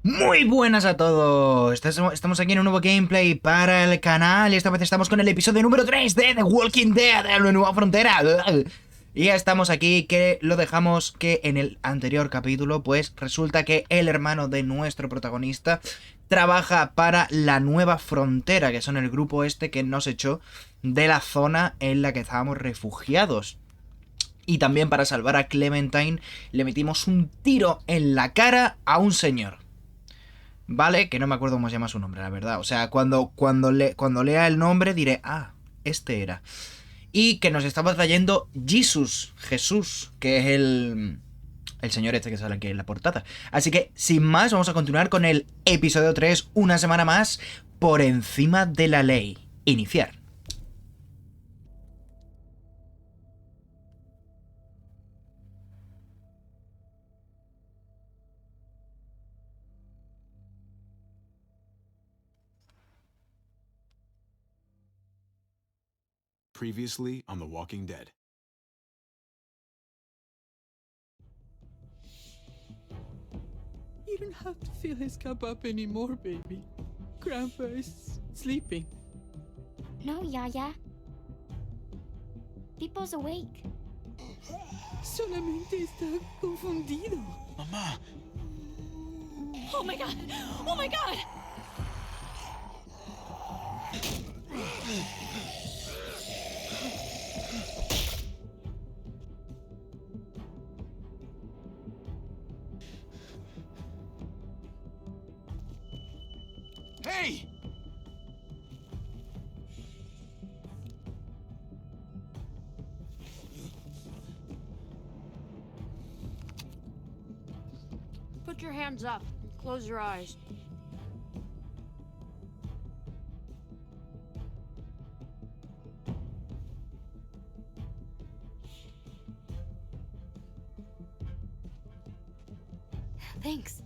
Muy buenas a todos. Estamos aquí en un nuevo gameplay para el canal y esta vez estamos con el episodio número 3 de The Walking Dead de la Nueva Frontera. Y ya estamos aquí, que lo dejamos que en el anterior capítulo, pues resulta que el hermano de nuestro protagonista trabaja para la Nueva Frontera, que son el grupo este que nos echó de la zona en la que estábamos refugiados. Y también para salvar a Clementine le metimos un tiro en la cara a un señor. Vale, que no me acuerdo cómo se llama su nombre, la verdad. O sea, cuando lea el nombre diré, ah, este era. Y que nos estaba trayendo Jesús, que es el señor este que sale aquí en la portada. Así que, sin más, vamos a continuar con el episodio 3, una semana más, por encima de la ley. Iniciar. Previously on The Walking Dead. You don't have to fill his cup up anymore, baby. Grandpa is sleeping. No, Yaya. Pipo's awake. Solamente está confundido. Mamá! Oh my god! Oh my god! Hey! Put your hands up. Close your eyes. Thanks.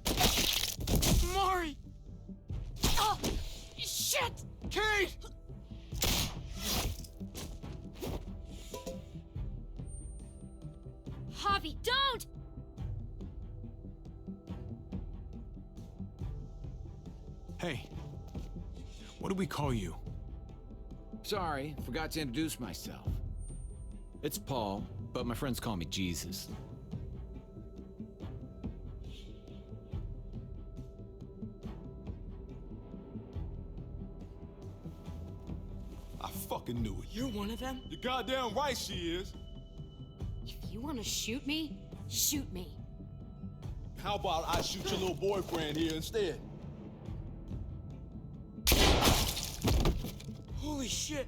Mari! Oh! Shit! Kate! Javi, don't! Hey. What do we call you? Sorry, forgot to introduce myself. It's Paul, but my friends call me Jesus. I fucking knew it. You're one of them? You're goddamn right she is. If you want to shoot me, shoot me. How about I shoot your little boyfriend here instead? Holy shit!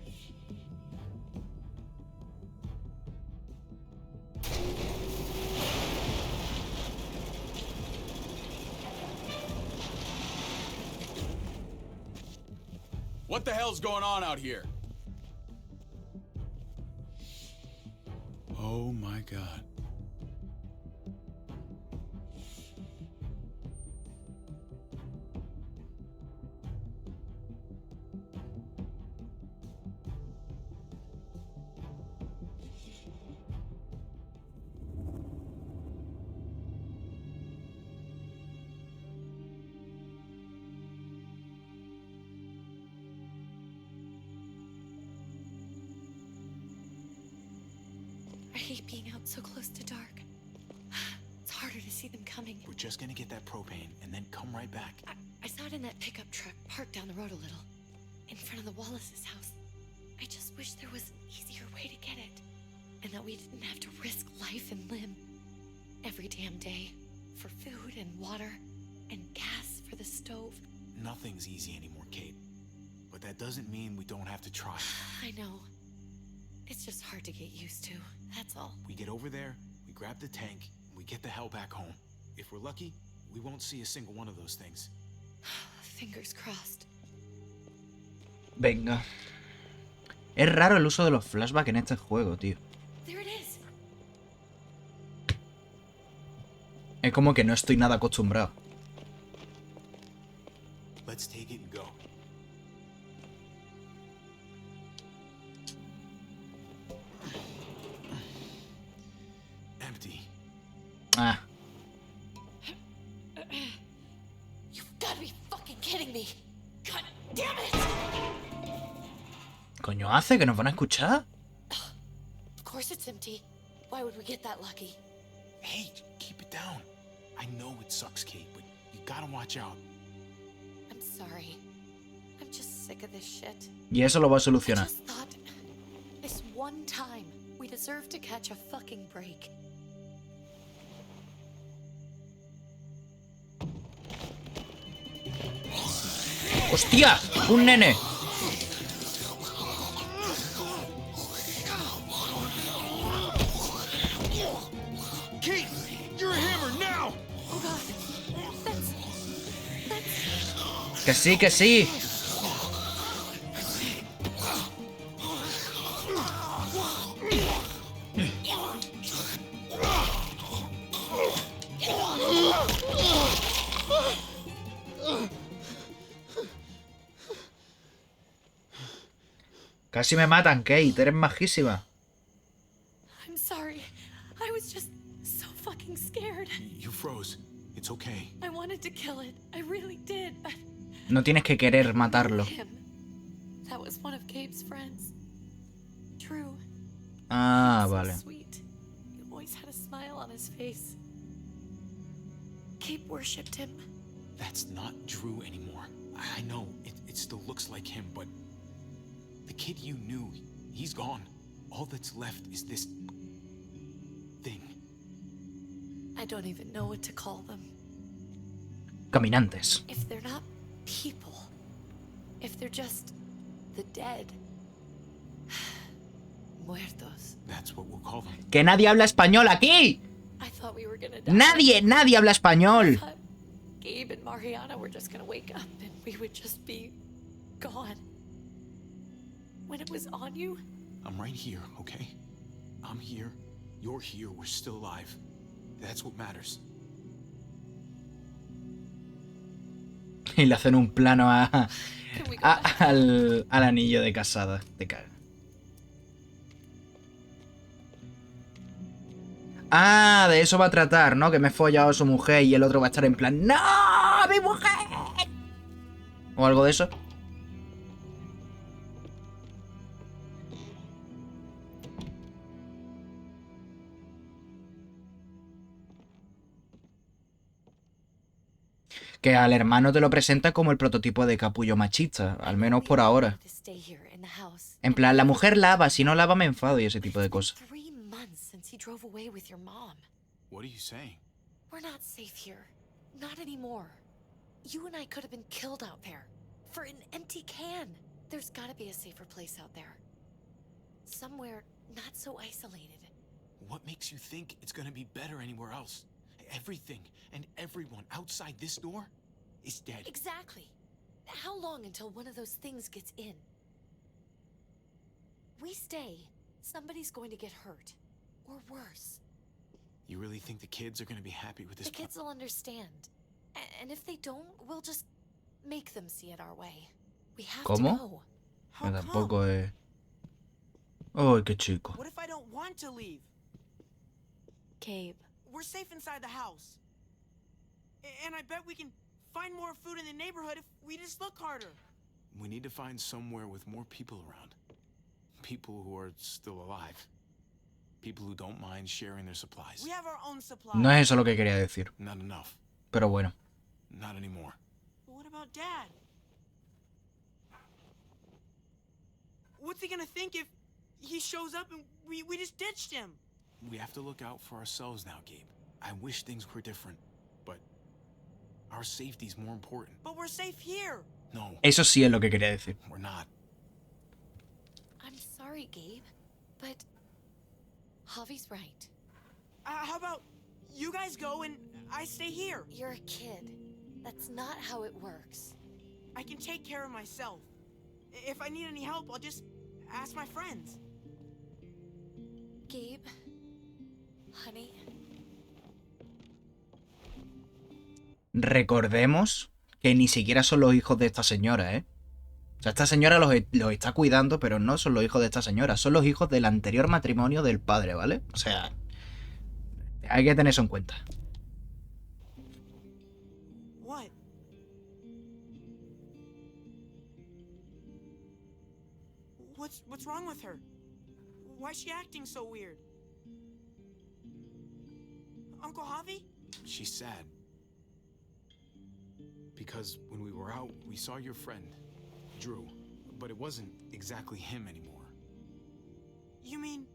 What the hell's going on out here? Oh my god. I hate being out so close to dark. It's harder to see them coming. We're just gonna get that propane and then come right back. I saw it in that pickup truck parked down the road a little, in front of the Wallace's house. I just wish there was an easier way to get it, and that we didn't have to risk life and limb every damn day for food and water and gas for the stove. Nothing's easy anymore, Kate. But that doesn't mean we don't have to try. I know. It's just hard to get used to, that's all. We get over there, we grab the tank, and we get the hell back home. If we're lucky, we won't see a single one of those things. Fingers crossed. Venga. Es raro el uso de los flashbacks en este juego, tío. There it is. Es como que no estoy nada acostumbrado. Let's take it and go. Empty. Ah. You kidding me. God damn it! ¿Coño hace? ¿Que nos van a escuchar? Of course it's empty. Why would we get that lucky? Hey, keep it down. I know it sucks, Kate, but you gotta watch out. I'm sorry. I'm just sick of this shit. Y eso lo va a I solucionar. just thought this one time we deserve to catch a fucking break. ¡Hostia! ¡Un nene! Kate, you're a hammer now! Oh god. That's ¡Que sí, que sí! Casi me matan, Kate. Eres majísima. I'm sorry. I was just so fucking scared. You froze. It's okay. I wanted to kill it. I really did. But No tienes que querer matarlo. him. That was one of Gabe's friends. True. Ah, So vale. sweet. He always had a smile on his face. Gabe worshipped him. That's not Drew anymore. I know, it still looks like him, but the kid you knew, he's gone. All that's left is this thing. I don't even know what to call them. Caminantes. If they're not people, if they're just the dead, muertos. That's what we'll call them. ¡Que nadie habla español aquí! I thought we were gonna die. ¡Nadie habla I español! thought Gabe and Mariana were just gonna wake up and we would just be gone. When it was on you, I'm right here, okay? I'm here. You're here. We're still alive. That's what matters. Y le hacen un plano can we go back? al anillo de casada. Te cago. Ah, de eso va a tratar, ¿no? Que me he follado a su mujer y el otro va a estar en plan ¡No! ¡Mi mujer! O algo de eso. Que al hermano te lo presenta como el prototipo de capullo machista, al menos por ahora. To stay here in the house. En plan, la mujer lava, si no lava me enfado y ese tipo de cosas. 3 months since he drove away with your mom. What are you saying? We're not safe here. Not anymore. You and I could have been killed out there. For an empty can. There's gotta be a safer place out there. Somewhere not so isolated. What makes you think it's gonna be better anywhere else? Everything and everyone outside this door is dead. Exactly. How long until one of those things gets in? We stay, somebody's going to get hurt. Or worse. You really think the kids are gonna be happy with this The kids will understand. And if they don't, we'll just make them see it our way. We have ¿Cómo? to go. Que tampoco es... ¡Ay, qué chico! What if I don't want to leave? Gabe. We're safe inside the house. And I bet we can find more food in the neighborhood if we just look harder. We need to find somewhere with more people around. People who are still alive. People who don't mind sharing their supplies. We have our own supplies. No es eso lo que quería decir, Not enough. pero bueno. Not anymore. But what about Dad? What's he gonna think if he shows up and we just ditched him? We have to look out for ourselves now, Gabe. I wish things were different, but our safety's more important. But we're safe here. No, Eso sí es lo que quería decir. we're not. I'm sorry, Gabe. But Javi's right. How about you guys go and I stay here? You're a kid. That's not how it works. I can take care of myself. If I need any help, I'll just ask my friends. Gabe, honey, Recordemos que ni siquiera son los hijos de esta señora, ¿eh? O sea, esta señora los está cuidando, pero no son los hijos de esta señora. Son los hijos del anterior matrimonio del padre, ¿vale? O sea, hay que tener eso en cuenta. What? What's wrong with her? Why is she acting so weird? Uncle Javi? She's sad. Because when we were out, we saw your friend, Drew. But it wasn't exactly him anymore. You mean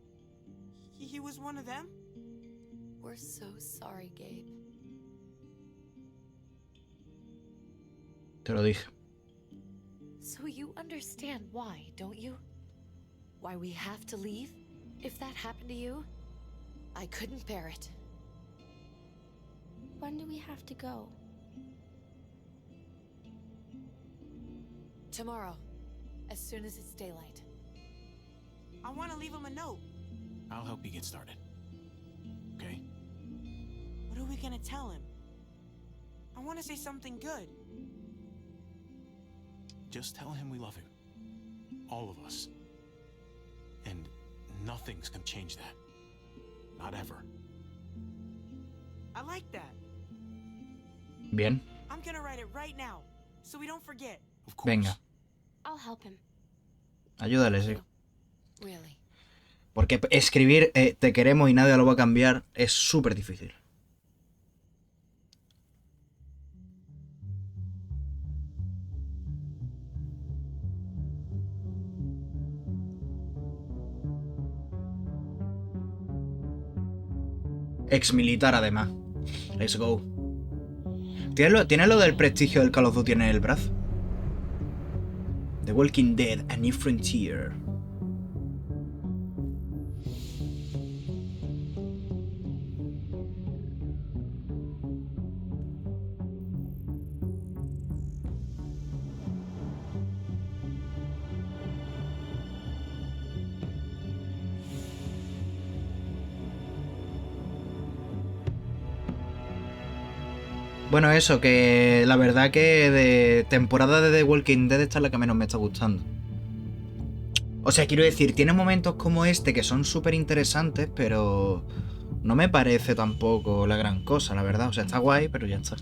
he was one of them? We're so sorry, Gabe. Te lo dije. So you understand why, don't you? Why we have to leave? If that happened to you, I couldn't bear it. When do we have to go? Tomorrow, as soon as it's daylight. I want to leave him a note. I'll help you get started. Okay? What are we gonna tell him? I want to say something good. Just tell him we love him. All of us. And nothing's gonna change that. Not ever. I like that. Bien. I'm gonna write it right now, so we don't forget. Of course. Venga. I'll help him. Ayúdale, sí. Really? Porque escribir te queremos y nadie lo va a cambiar es súper difícil. Ex militar además. Let's go. ¿Tienes lo del prestigio del Call of Duty en el brazo? The Walking Dead, A New Frontier. Bueno, eso, que la verdad que de temporada de The Walking Dead esta es la que menos me está gustando. O sea, quiero decir, tiene momentos como este que son súper interesantes, pero no me parece tampoco la gran cosa, la verdad. O sea, está guay, pero ya está.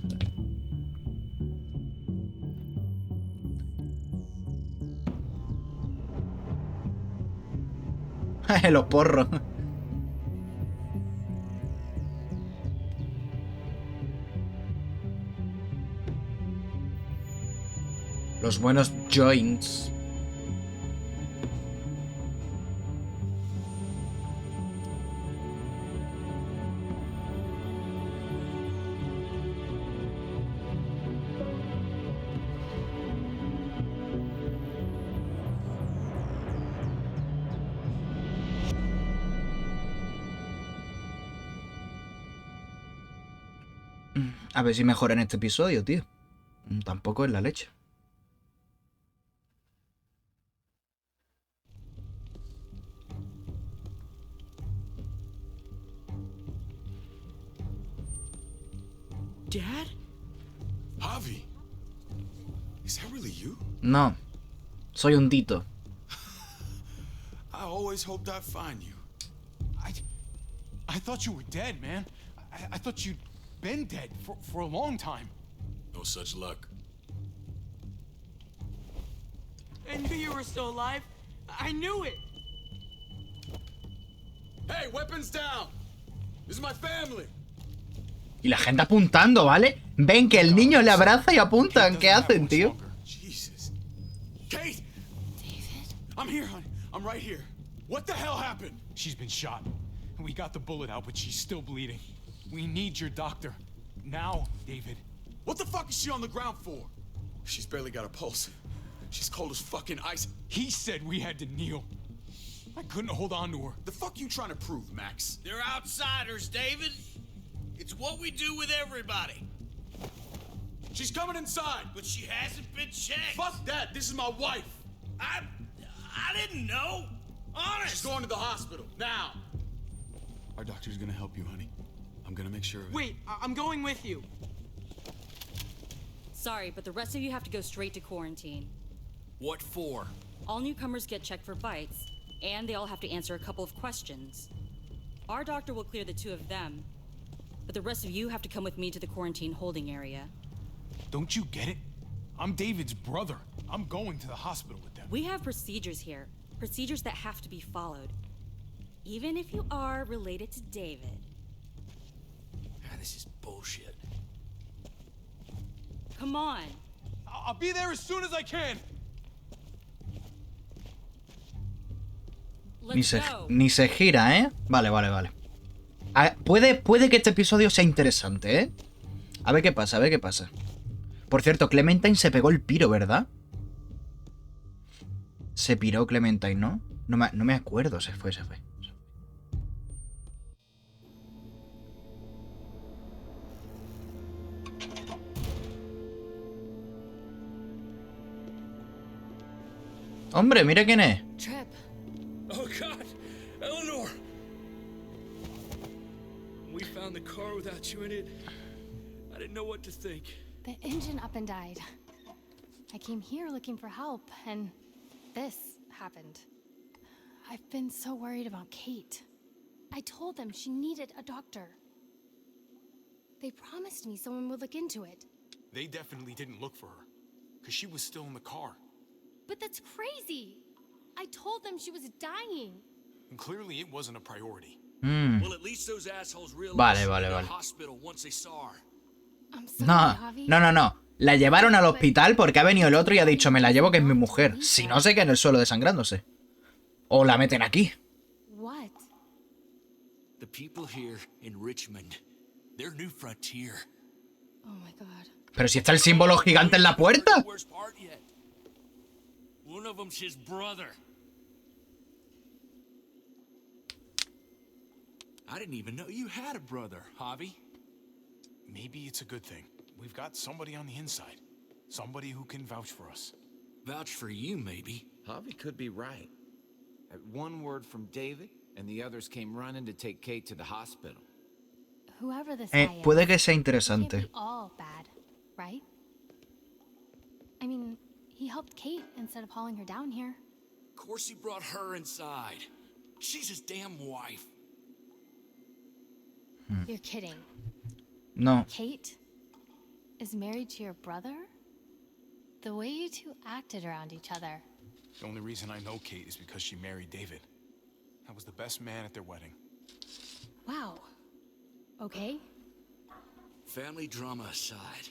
Los porros. Los buenos joints. A ver si mejora en este episodio, tío. Tampoco es la leche. Dad? Javi, is that really you? No, soy un Tito. I always hoped I'd find you. I thought you were dead, man. I thought you'd been dead for a long time. No such luck. I knew you were still alive. I knew it. Hey, weapons down. This is my family. Y la gente apuntando, ¿vale? Ven que el niño le abraza y apuntan. ¿Qué hacen, tío? Jesus. Kate! David? I'm here, honey. I'm right here. What the hell happened? She's been shot. We got the bullet out, but she's still bleeding. We need your doctor. Now, David. What the fuck is she on the ground for? She's barely got a pulse. She's cold as fucking ice. He said we had to kneel. I couldn't hold on to her. The fuck you trying to prove, Max? They're outsiders, David. It's what we do with everybody. She's coming inside. But she hasn't been checked. Fuck that. This is my wife. I didn't know. Honest. She's going to the hospital. Now. Our doctor's gonna help you, honey. I'm gonna make sure of it. Wait, I'm going with you. Sorry, but the rest of you have to go straight to quarantine. What for? All newcomers get checked for bites, and they all have to answer a couple of questions. Our doctor will clear the two of them, but the rest of you have to come with me to the quarantine holding area. Don't you get it? I'm David's brother. I'm going to the hospital with them. We have procedures here. procedures that have to be followed, even if you are related to David. This is bullshit. Come on. I'll be there as soon as I can. Let's go. Ni se gira, ¿eh? Vale. Puede que este episodio sea interesante, ¿eh? A ver qué pasa. Por cierto, Clementine se pegó el piro, ¿verdad? Se piró Clementine, ¿no? No me acuerdo, se fue. Hombre, mira quién es. Trip. Oh God, Eleanor! We found the car without you in it. I didn't know what to think. The engine up and died. I came here looking for help, and this happened. I've been so worried about Kate. I told them she needed a doctor. They promised me someone would look into it. They definitely didn't look for her, because she was still in the car. But that's crazy. I told them she was dying. And clearly it wasn't a priority. Well, at least those assholes realized Vale. the hospital once they saw her. I'm sorry, Javi. No. La llevaron al hospital porque ha venido el otro y ha dicho, me la llevo que es mi mujer. Si no, se queda en el suelo desangrándose. O la meten aquí. What? The people here in Richmond, their new frontier. Oh my God. Pero si está el símbolo gigante en la puerta. Worst part yet. One of them's his brother. I didn't even know you had a brother, Javi. Maybe it's a good thing. We've got somebody on the inside. Somebody who can vouch for us. Vouch for you, maybe. Javi could be right. At one word from David, and the others came running to take Kate to the hospital. Whoever this guy is, Puede que sea can't interesante. be all bad, right? I mean, he helped Kate instead of hauling her down here. Of course he brought her inside. She's his damn wife. You're kidding. No. Kate is married to your brother? The way you two acted around each other. The only reason I know Kate is because she married David. I was the best man at their wedding. Wow. Okay. Family drama aside,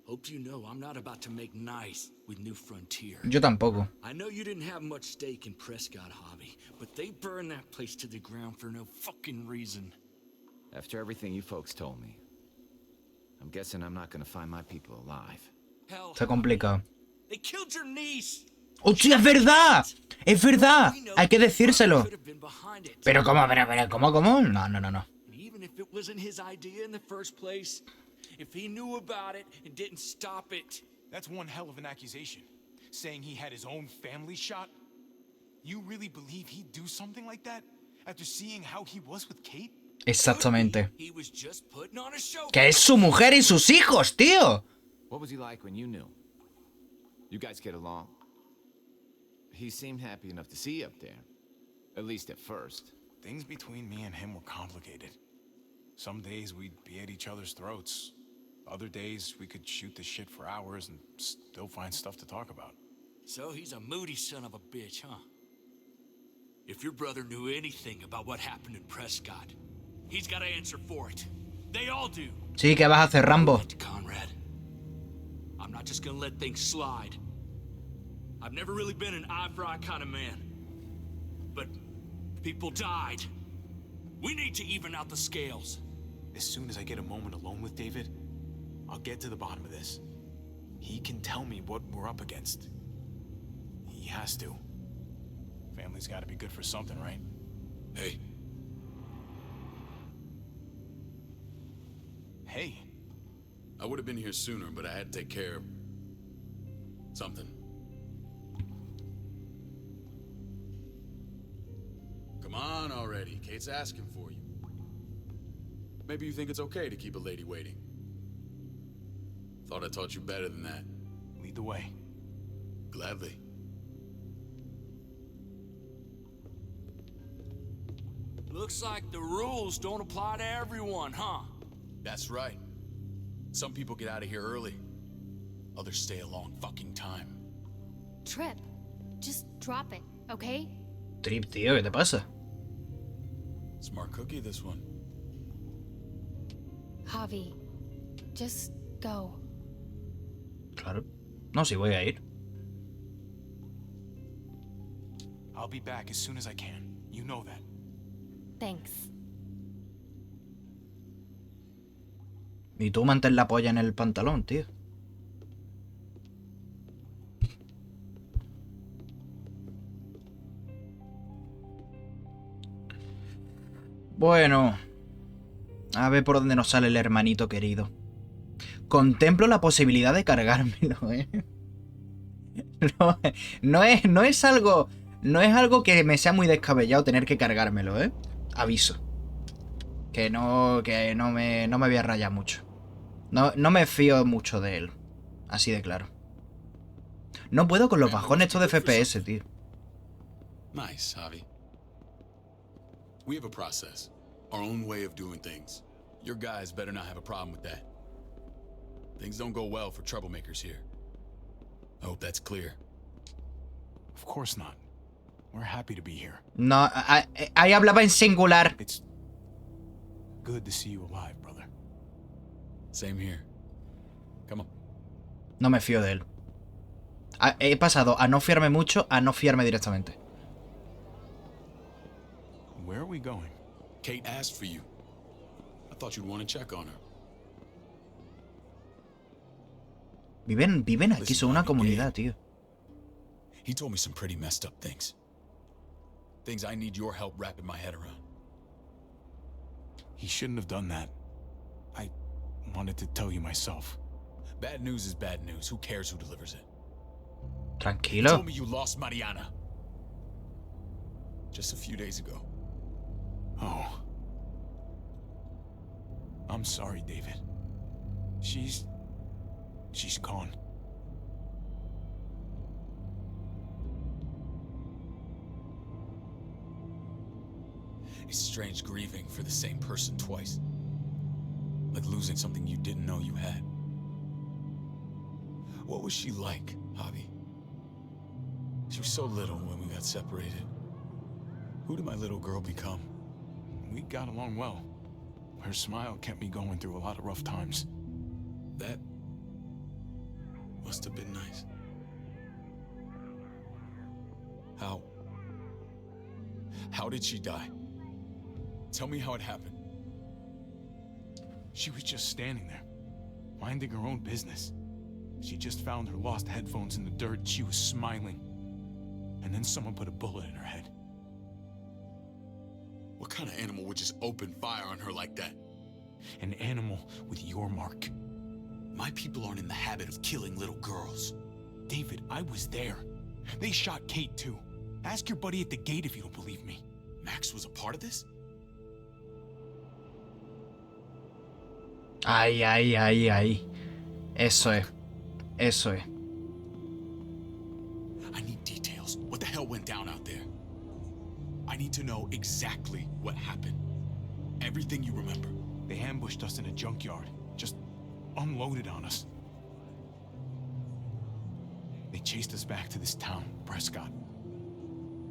hope you know I'm not about to make nice with New Frontier. Yo tampoco. I know you didn't have much stake in Prescott, Javi, but they burned that place to the ground for no fucking reason. After everything you folks told me, I'm guessing I'm not gonna find my people alive. Hell, Está complicado. they killed your niece. ¡Hostia, es verdad! ¡Es verdad! Hay que decírselo. Could have been behind it. Pero ¿cómo? ¿Cómo? No. And even if it wasn't his idea in the first place, if he knew about it and didn't stop it. That's one hell of an accusation. Saying he had his own family shot? You really believe he'd do something like that? After seeing how he was with Kate? Exactamente. He was just putting on a show. Que es su mujer y sus hijos, tío. What was he like when you knew? You guys get along? He seemed happy enough to see you up there. At least at first. Things between me and him were complicated. Some days we'd be at each other's throats. Other days we could shoot the shit for hours and still find stuff to talk about. So he's a moody son of a bitch, huh? If your brother knew anything about what happened in Prescott, he's got to answer for it. They all do. Sí, ¿qué vas a hacer, Rambo? Conrad, I'm not just gonna let things slide. I've never really been an eye-for-eye kind of man. But people died. We need to even out the scales. As soon as I get a moment alone with David, I'll get to the bottom of this. He can tell me what we're up against. He has to. Family's gotta be good for something, right? Hey. Hey. I would have been here sooner, but I had to take care of something. Come on already. Kate's asking for you. Maybe you think it's okay to keep a lady waiting. Thought I taught you better than that. Lead the way. Gladly. Looks like the rules don't apply to everyone, huh? That's right. Some people get out of here early. Others stay a long fucking time. Trip, just drop it, okay? Trip, tío, ¿qué te pasa? Smart cookie, this one. Javi, just go. Claro. No, sí voy a ir. I'll be back as soon as I can. You know that. Thanks. Y tú mantén la polla en el pantalón, tío. Bueno. A ver por dónde nos sale el hermanito querido. Contemplo la posibilidad de cargármelo, ¿eh? No es algo... No es algo que me sea muy descabellado tener que cargármelo, ¿eh? Aviso. Que no me voy a rayar mucho. No me fío mucho de él. Así de claro. No puedo con los bajones estos de FPS, tío. Nice, Javi. We have a process. Our own way of doing things. Your guys better not have a problem with that. Things don't go well for troublemakers here. I hope that's clear. Of course not. We're happy to be here. No, ahí hablaba en singular. It's good to see you alive, brother. Same here. Come on. No me fío de él. He pasado a no fiarme mucho a no fiarme directamente. Where are we going? Kate asked for you. I thought you'd want to check on her. Viven aquí, son una comunidad, tío. He told me some pretty messed up things. Things I need your help wrapping my head around. He shouldn't have done that. I wanted to tell you myself. Bad news is bad news. Who cares who delivers it? Tranquilo. You told me you lost Mariana. Just a few days ago. Oh. I'm sorry, David. She's gone. It's strange grieving for the same person twice. Like losing something you didn't know you had. What was she like, Javi? She was so little when we got separated. Who did my little girl become? We got along well. Her smile kept me going through a lot of rough times. That must have been nice. How did she die? Tell me how it happened. She was just standing there, minding her own business. She just found her lost headphones in the dirt. She was smiling. And then someone put a bullet in her head. What kind of animal would just open fire on her like that? An animal with your mark. My people aren't in the habit of killing little girls. David, I was there. They shot Kate too. Ask your buddy at the gate if you don't believe me. Max was a part of this? Ay. Eso es. I need details. What the hell went down out there? I need to know exactly what happened. Everything you remember. They ambushed us in a junkyard. Just unloaded on us. They chased us back to this town, Prescott.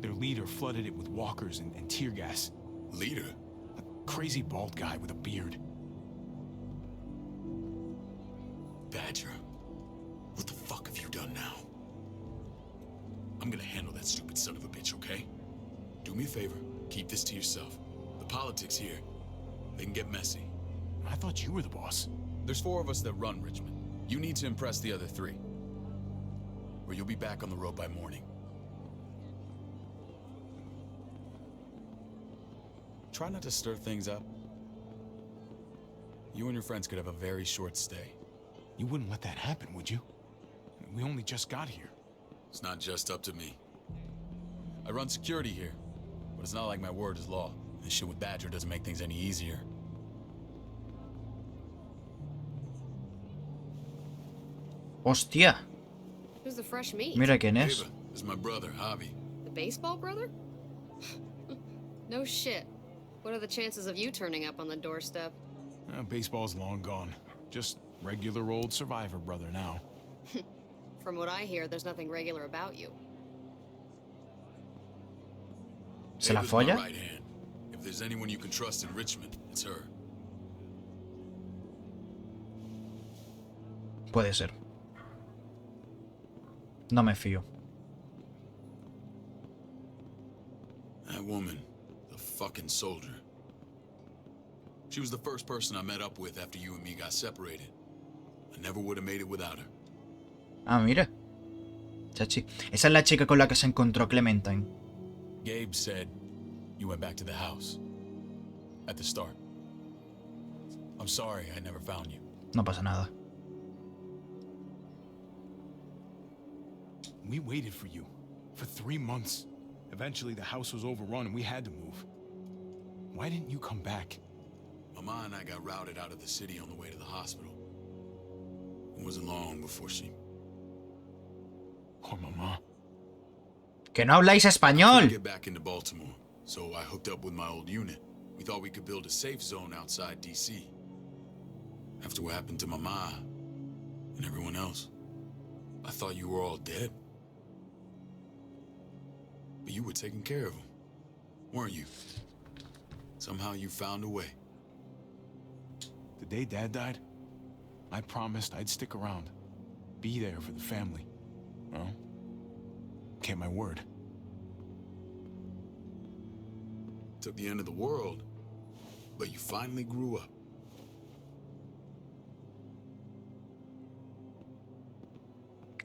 Their leader flooded it with walkers and tear gas. Leader? A crazy bald guy with a beard. Badger, what the fuck have you done now? I'm gonna handle that stupid son of a bitch, okay? Do me a favor, keep this to yourself. The politics here, they can get messy. I thought you were the boss. There's 4 of us that run Richmond. You need to impress the other 3. Or you'll be back on the road by morning. Try not to stir things up. You and your friends could have a very short stay. You wouldn't let that happen, would you? We only just got here. It's not just up to me. I run security here, but it's not like my word is law. This shit with Badger doesn't make things any easier. Hostia. Who's the fresh meat? Mira quién es. Ava, this is my brother, Javi. The baseball brother? No shit. What are the chances of you turning up on the doorstep? Baseball's long gone. Just regular old survivor brother now. From what I hear, there's nothing regular about you. ¿Se la Ava's my folla? right hand. If there's anyone you can trust in Richmond, it's her. Puede ser. No me fío. That woman, the fucking soldier. She was the first person I met up with after you and me got separated. I never would have made it without her. Ah, mira. Chachi. Esa es la chica con la que se encontró Clementine. Gabe said you went back to the house. At the start. I'm sorry I never found you. No pasa nada. We waited for you for 3 months. Eventually, the house was overrun and we had to move. Why didn't you come back? Mama and I got routed out of the city on the way to the hospital. It wasn't long before she... Poor Mama. ¡Que no habláis I couldn't español! get back into Baltimore, so I hooked up with my old unit. We thought we could build a safe zone outside D.C. After what happened to Mama and everyone else, I thought you were all dead. But you were taking care of them, weren't you? Somehow you found a way. The day Dad died, I promised I'd stick around. Be there for the family. Well, kept my word. Took the end of the world, but you finally grew up.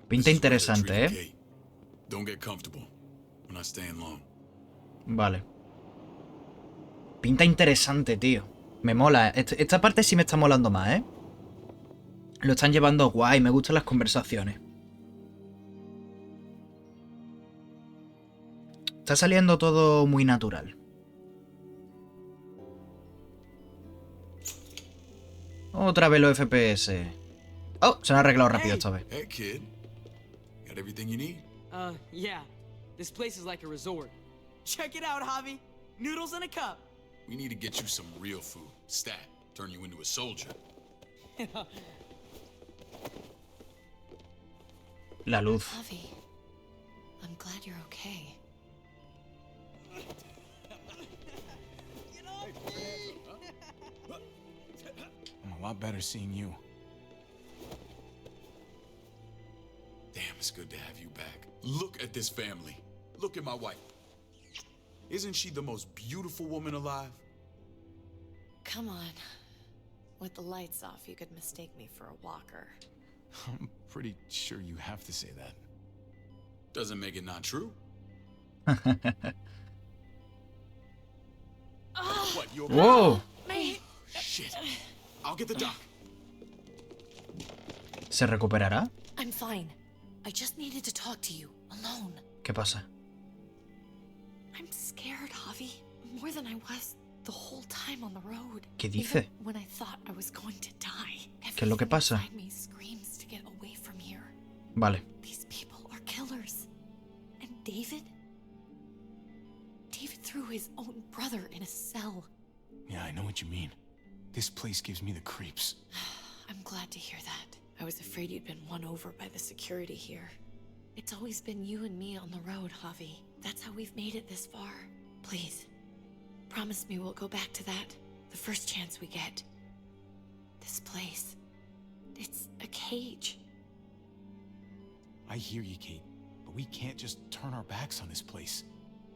Pinta interesante, ¿eh? Kate. Don't get comfortable. We're not staying long. Vale. Pinta interesante, tío. Me mola. Esta parte sí me está molando más, ¿eh? Lo están llevando guay. Me gustan las conversaciones. Está saliendo todo muy natural. Otra vez los FPS. Oh, se han arreglado rápido esta vez. Hey, kid. Got everything you need? Yeah. This place is like a resort. Check it out, Javi. Noodles in a cup. We need to get you some real food. Stat. Turn you into a soldier. La luz. Javi, I'm glad you're okay. I'm a lot better seeing you. Damn, it's good to have you back. Look at this family. Look at my wife. Isn't she the most beautiful woman alive? Come on. With the lights off, you could mistake me for a walker. I'm pretty sure you have to say that. Doesn't make it not true. What, you okay? Wow. Mate. Shit. I'll get the doc. ¿Se recuperará? I'm fine. I just needed to talk to you, alone. ¿Qué pasa? I'm scared, Javi. More than I was the whole time on the road. ¿Qué dice? Even when I thought I was going to die. ¿Qué es lo que pasa? Everything inside me screams to get away from here. Vale. These people are killers. And David? David threw his own brother in a cell. Yeah, I know what you mean. This place gives me the creeps. I'm glad to hear that. I was afraid you'd been won over by the security here. It's always been you and me on the road, Javi. That's how we've made it this far. Please, promise me we'll go back to that the first chance we get. This place, it's a cage. I hear you, Kate, but we can't just turn our backs on this place.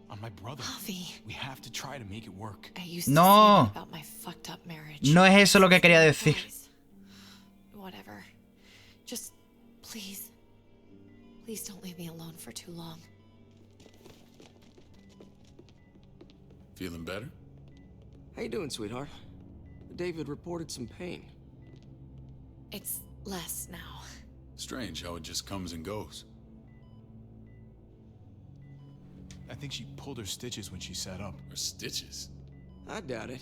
On my brother. Javi. We have to try to make it work. I used to No. say that about my fucked up marriage. No es eso lo que quería decir. Whatever. Just, please. Please don't leave me alone for too long. Feeling better? How you doing, sweetheart? David reported some pain. It's less now. Strange how it just comes and goes. I think she pulled her stitches when she sat up. Her stitches? I doubt it.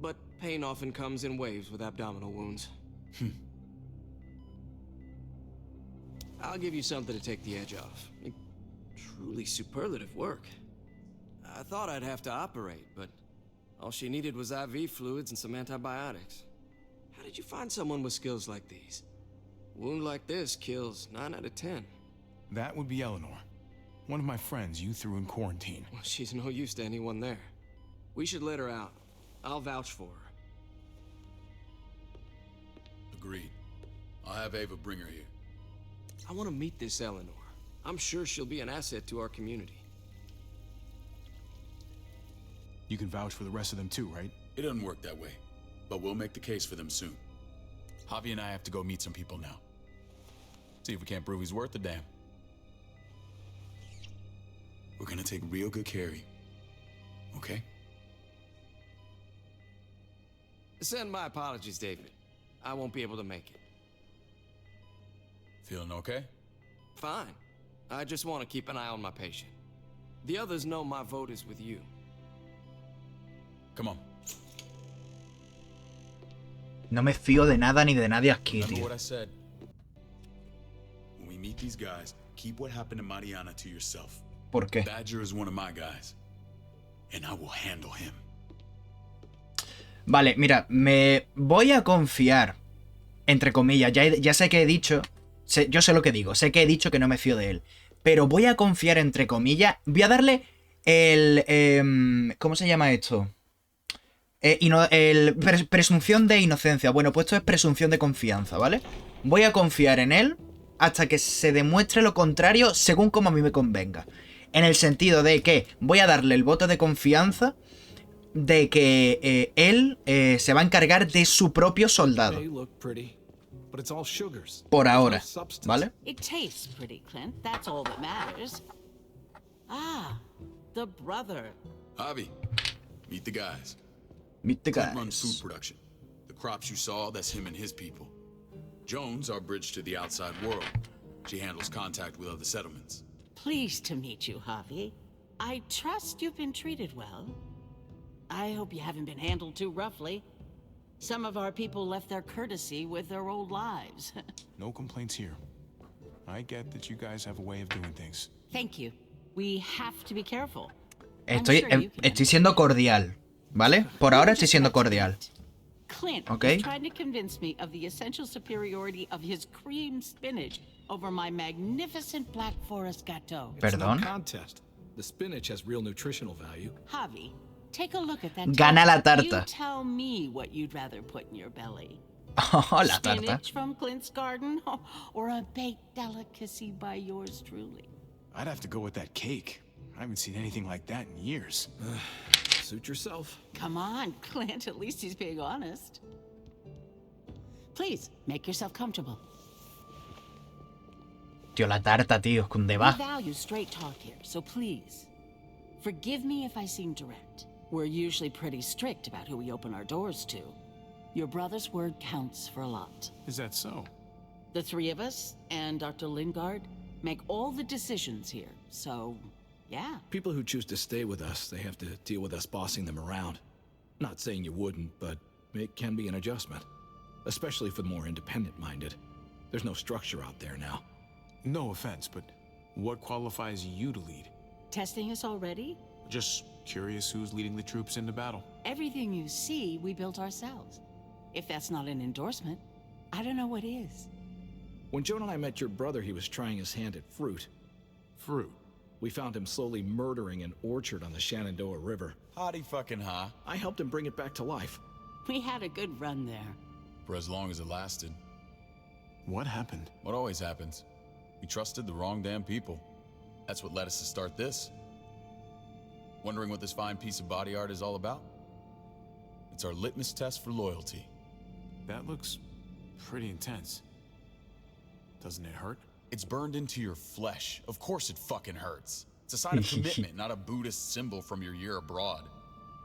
But pain often comes in waves with abdominal wounds. I'll give you something to take the edge off. Truly superlative work. I thought I'd have to operate, but all she needed was IV fluids and some antibiotics. How did you find someone with skills like these? A wound like this kills 9 out of 10. That would be Eleanor. One of my friends you threw in quarantine. Well, she's no use to anyone there. We should let her out. I'll vouch for her. Agreed. I'll have Ava bring her here. I want to meet this Eleanor. I'm sure she'll be an asset to our community. You can vouch for the rest of them too, right? It doesn't work that way, but we'll make the case for them soon. Javi and I have to go meet some people now. See if we can't prove he's worth a damn. We're gonna take real good care of you, okay? Send my apologies, David. I won't be able to make it. Feeling okay? Fine. I just want to keep an eye on my patient. The others know my vote is with you. Come on. No me fío de nada ni de nadie aquí, Remember tío. what I said. When we meet these guys, keep what happened to Mariana to yourself. ¿Por qué? Badger is one of my guys, and I will handle him. Vale, mira, me voy a confiar, entre comillas, ya sé que he dicho, yo sé lo que digo, sé que he dicho que no me fío de él, pero voy a confiar, entre comillas, voy a darle el... ¿cómo se llama esto? Presunción de inocencia. Bueno, pues esto es presunción de confianza, ¿vale? Voy a confiar en él hasta que se demuestre lo contrario según como a mí me convenga. En el sentido de que voy a darle el voto de confianza de que él se va a encargar de su propio soldado. Por ahora, ¿vale? It tastes pretty, Clint. That's all that matters. Ah, the brother. Javi, meet the guys. Meet the Clint guys. runs food production. The crops you saw, that's him and his people. Jones, our bridge to the outside world. She handles contact with other settlements. Pleased to meet you, Javi. I trust you've been treated well. I hope you haven't been handled too roughly. Some of our people left their courtesy with their old lives. No complaints here. I get that you guys have a way of doing things. Thank you. We have to be careful. Estoy siendo cordial, ¿vale? Por ahora estoy siendo cordial. Clint Okay. is trying to convince me of the essential superiority of his cream spinach over my magnificent Black Forest gâteau. Perdón. Contest. The spinach has real nutritional value. Javi, take a look at that. Gana la tarta. tarta. You tell me what you'd rather put in your belly. Oh, la tarta. Spinach from Clint's garden, or a baked delicacy by yours truly. I'd have to go with that cake. I haven't seen anything like that in years. Suit yourself. Come on, Clint. At least he's being honest. Please make yourself comfortable. Tío, la tarta, tío, ¿dónde We va? value straight talk here, so please forgive me if I seem direct. We're usually pretty strict about who we open our doors to. Your brother's word counts for a lot. Is that so? The three of us and Dr. Lingard make all the decisions here, so yeah. People who choose to stay with us, they have to deal with us bossing them around. Not saying you wouldn't, but it can be an adjustment. Especially for the more independent-minded. There's no structure out there now. No offense, but what qualifies you to lead? Testing us already? Just curious who's leading the troops into battle. Everything you see, we built ourselves. If that's not an endorsement, I don't know what is. When Joan and I met your brother, he was trying his hand at fruit. Fruit? We found him slowly murdering an orchard on the Shenandoah River. Howdy fucking ha. I helped him bring it back to life. We had a good run there. For as long as it lasted. What happened? What always happens. We trusted the wrong damn people. That's what led us to start this. Wondering what this fine piece of body art is all about? It's our litmus test for loyalty. That looks pretty intense. Doesn't it hurt? It's burned into your flesh. Of course it fucking hurts. It's a sign of commitment, not a Buddhist symbol from your year abroad.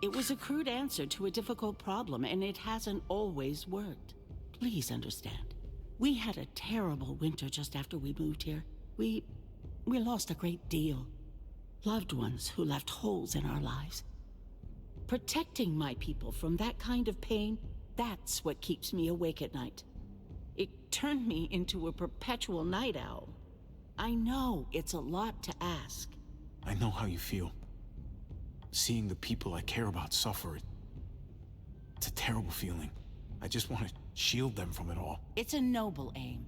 It was a crude answer to a difficult problem, and it hasn't always worked. Please understand. We had a terrible winter just after we moved here. We lost a great deal. Loved ones who left holes in our lives. Protecting my people from that kind of pain, that's what keeps me awake at night. It turned me into a perpetual night owl. I know it's a lot to ask. I know how you feel. Seeing the people I care about suffer, it's a terrible feeling. I just want to shield them from it all. It's a noble aim.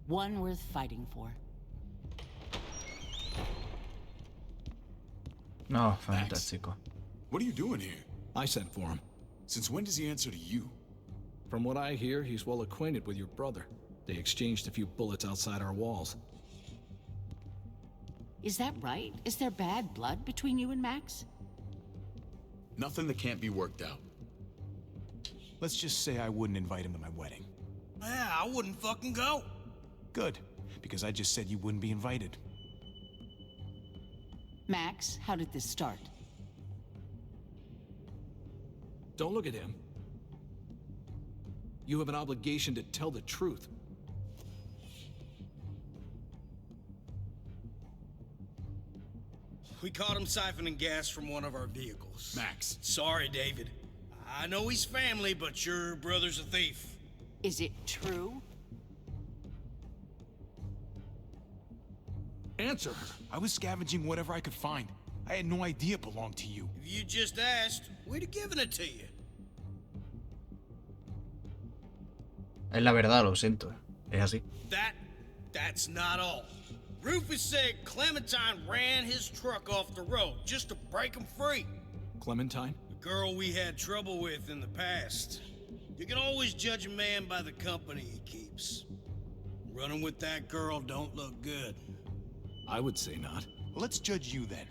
One worth fighting for. No, fantástico. What are you doing here? I sent for him. Since when does he answer to you? From what I hear, he's well acquainted with your brother. They exchanged a few bullets outside our walls. Is that right? Is there bad blood between you and Max? Nothing that can't be worked out. Let's just say I wouldn't invite him to my wedding. Yeah, I wouldn't fucking go. Good, because I just said you wouldn't be invited. Max, how did this start? Don't look at him. You have an obligation to tell the truth. We caught him siphoning gas from one of our vehicles. Max. Sorry, David. I know he's family, but your brother's a thief. Is it true? Answer her. I was scavenging whatever I could find. I had no idea it belonged to you. If you just asked, we'd have given it to you. Es la verdad, lo siento. Es así. That's not all. Rufus said Clementine ran his truck off the road just to break him free. Clementine? The girl we had trouble with in the past. You can always judge a man by the company he keeps. Running with that girl don't look good. I would say not. Well, let's judge you then.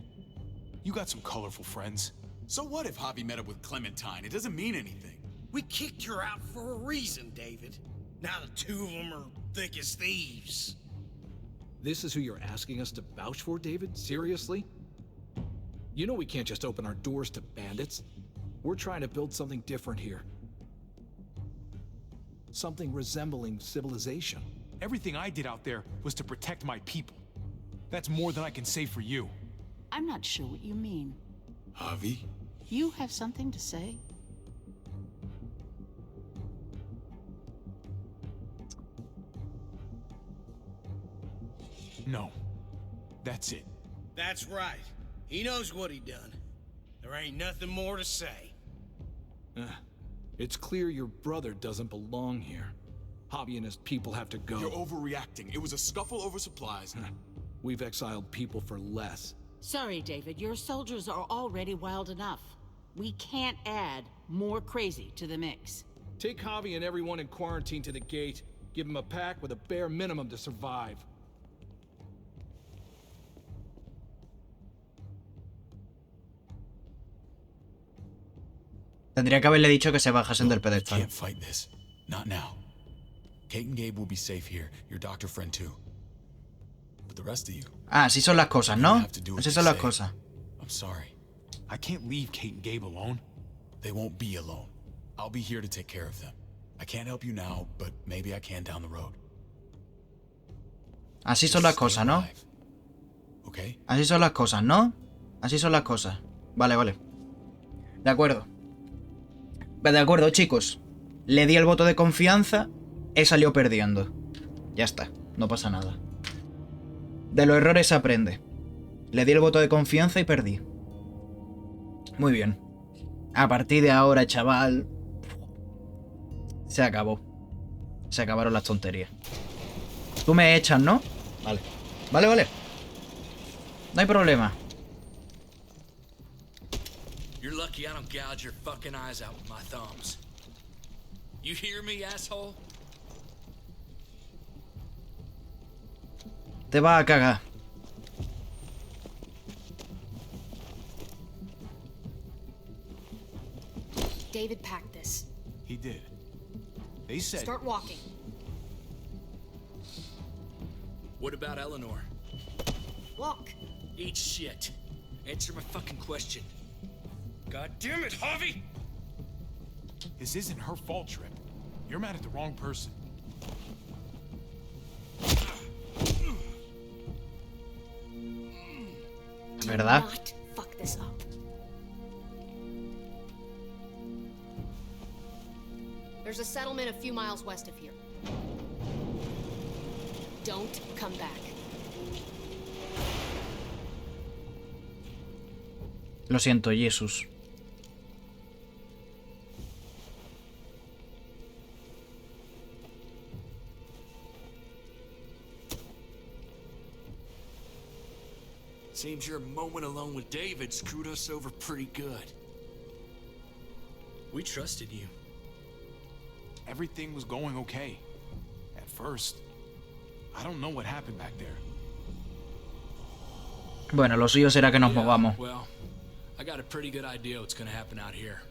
You got some colorful friends. So what if Javi met up with Clementine? It doesn't mean anything. We kicked her out for a reason, David. Now the two of them are thick as thieves. This is who you're asking us to vouch for, David? Seriously? You know we can't just open our doors to bandits. We're trying to build something different here. Something resembling civilization. Everything I did out there was to protect my people. That's more than I can say for you. I'm not sure what you mean. Javi? You have something to say? No. That's it. That's right. He knows what he done. There ain't nothing more to say. It's clear your brother doesn't belong here. Javi and his people have to go. You're overreacting. It was a scuffle over supplies. We've exiled people for less. Sorry, David. Your soldiers are already wild enough. We can't add more crazy to the mix. Take Javi and everyone in quarantine to the gate. Give them a pack with a bare minimum to survive. Tendría que haberle dicho que se bajasen del pedestal. Can't fight this. Not now. Kate and Gabe will be safe here. Your doctor friend too. But the rest of you. Ah, así son las cosas, ¿no? Así son las cosas. I'm sorry. I can't leave Kate and Gabe alone. They won't be alone. I'll be here to take care of them. I can't help you now, but maybe I can down the road. Así son las cosas, ¿no? Okay? Así son las cosas, ¿no? Así son las cosas. Vale, vale. De acuerdo. De acuerdo, chicos. Le di el voto de confianza. He salido perdiendo. Ya está. No pasa nada. De los errores se aprende. Le di el voto de confianza y perdí. Muy bien. A partir de ahora, chaval... Se acabó. Se acabaron las tonterías. Tú me echas, ¿no? Vale. Vale, vale. No hay problema. You're lucky I don't gouge your fucking eyes out with my thumbs. You hear me, asshole? Te va a cagar. David packed this. He did. They said... Start walking. What about Eleanor? Walk. Eat shit. Answer my fucking question. God damn it, Javi! This isn't her fault, Trip. You're mad at the wrong person. ¿Verdad? Not fuck this up. There's a settlement a few miles west of here. Don't come back. Lo siento, Jesús. Seems your moment alone with David screwed us over pretty good. We trusted you. Everything was going okay. At first. I don't know what happened back there. Bueno, lo suyo será que nos movamos. Well, I got a pretty good idea what's gonna happen out here.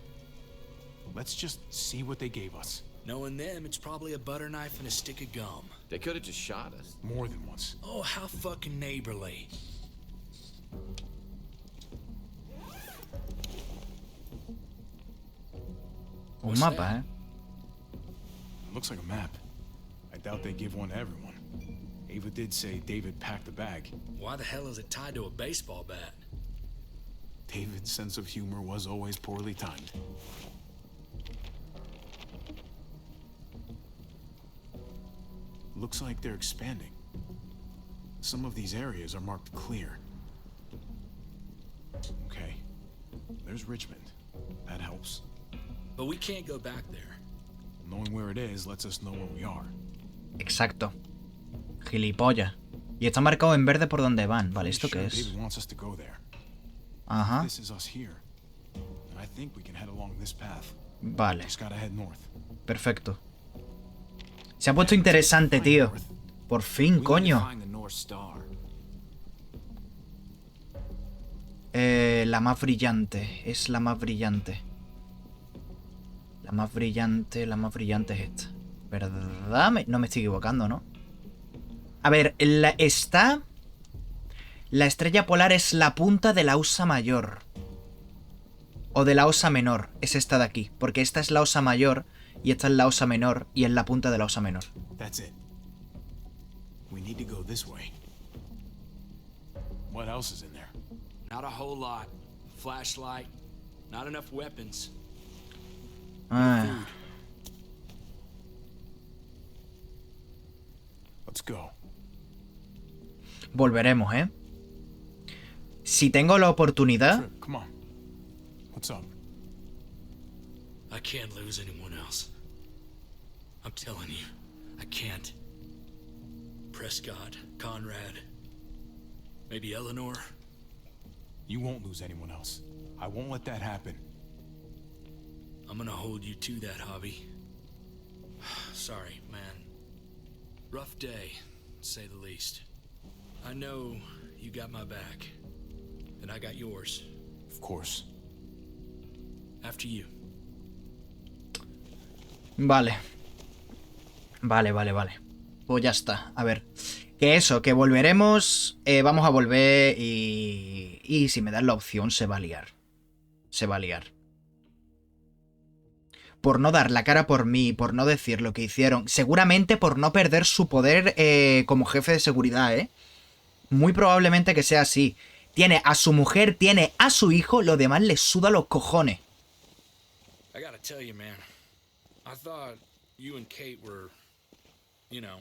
Let's just see what they gave us. Knowing them, it's probably a butter knife and a stick of gum. They could have just shot us. More than once. Oh, how fucking neighborly. Un mapa, Looks like a map. I doubt they give one to everyone. Ava did say David packed the bag. Why the hell is it tied to a baseball bat? David's sense of humor was always poorly timed. Looks like they're expanding. Some of these areas are marked clear. Okay. There's Richmond. That helps. But we can't go back there. Knowing where it is lets us know where we are. Exacto. Gilipollas. Y está marcado en verde por donde van. Vale, ¿esto qué es? David wants us to go there. Ajá. This is us here. And I think we can head along this path. Vale. Just gotta head north. Perfecto. Se ha puesto interesante, tío. Por fin, coño. La más brillante. Es la más brillante. La más brillante es esta. ¿Verdad? No me estoy equivocando, ¿no? A ver, la estrella polar es la punta de la Osa Mayor. O de la Osa Menor. Es esta de aquí. Porque esta es la Osa Mayor y esta es la Osa Menor y es la punta de la Osa Menor. That's it. We need to go this way. What else is in there? Not a whole lot. Flashlight. Not enough weapons. Ah. Let's go. Volveremos, ¿eh? Si tengo la oportunidad... Come on. What's up? I can't lose anyone else. I'm telling you, I can't. Prescott, Conrad, maybe Eleanor. You won't lose anyone else. I won't let that happen. I'm gonna hold you to that, Javi. Sorry, man. Rough day, to say the least. I know you got my back, and I got yours. Of course. After you. Vale. Vale. Pues ya está. A ver. Que eso, que volveremos. Vamos a volver y si me dan la opción se va a liar. Se va a liar. Por no dar la cara por mí, por no decir lo que hicieron. Seguramente por no perder su poder como jefe de seguridad, ¿eh? Muy probablemente que sea así. Tiene a su mujer, tiene a su hijo, lo demás le suda los cojones. I gotta tell you, man. I thought you and Kate were, you know.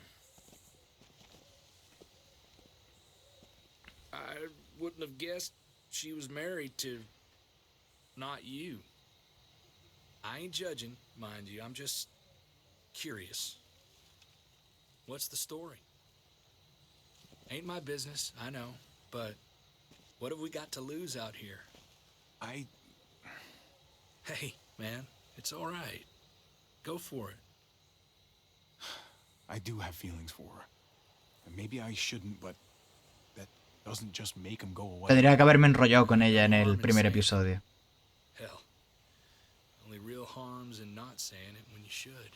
I wouldn't have guessed she was married to not you. I ain't judging, mind you. I'm just curious. What's the story? Ain't my business, I know, but what have we got to lose out here? Hey, man, it's all right. Go for it. I do have feelings for her. And maybe I shouldn't, but that doesn't just make them go away. Tendría que haberme enrollado con ella en el primer episodio. Hell, only real harms in not saying it when you should.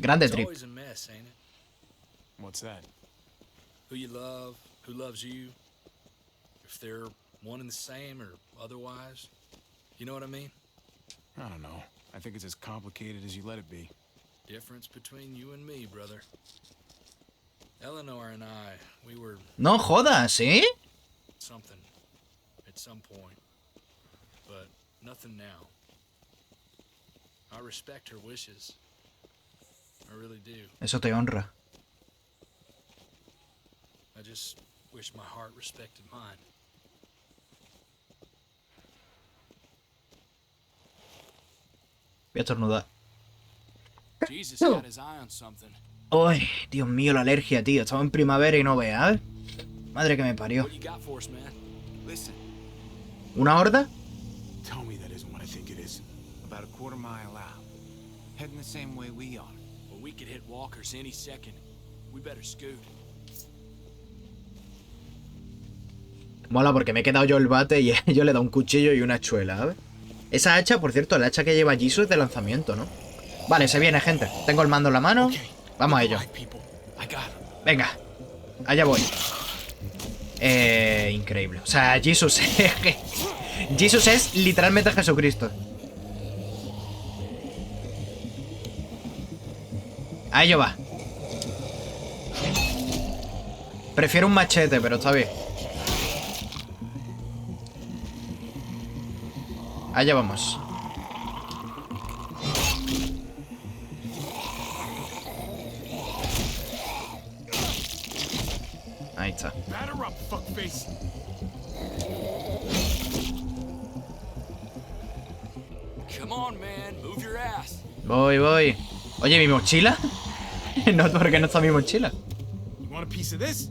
Grande trip. It's always a mess, ain't it? What's that? Who you love, who loves you, if they're one and the same or otherwise. You know what I mean? I don't know. I think it's as complicated as you let it be. Difference between you and me, brother. Eleanor and I, we were... No jodas, ¿sí? Something at some point, but nothing now. I respect her wishes. I really do. Eso te honra. I just wish my heart respected mine. Voy a estornudar. Jesus had his eye on something. Ay, Dios mío, la alergia, tío. Estamos en primavera y no veas, ¿eh? Madre que me parió. What you got for us, man? Listen, ¿Una horda? Tell me that isn't what I think it is. about a quarter mile out. Heading the same way we are. Well, we could hit walkers any second. We better scoot. Mola porque me he quedado yo el bate y yo le he dado un cuchillo y una hachuela, ¿sabes? Esa hacha, por cierto, el hacha que lleva Jisoo es de lanzamiento, ¿no? Vale, se viene, gente. Tengo el mando en la mano. Vamos a ello. Venga. Allá voy. Increíble. O sea, Jesus es literalmente Jesucristo. A ello va. Prefiero un machete, pero está bien. Allá vamos. Ahí está. Come on, man. Move your ass. Voy. Oye, ¿mi mochila? No, ¿por qué no está mi mochila? You want a piece of this?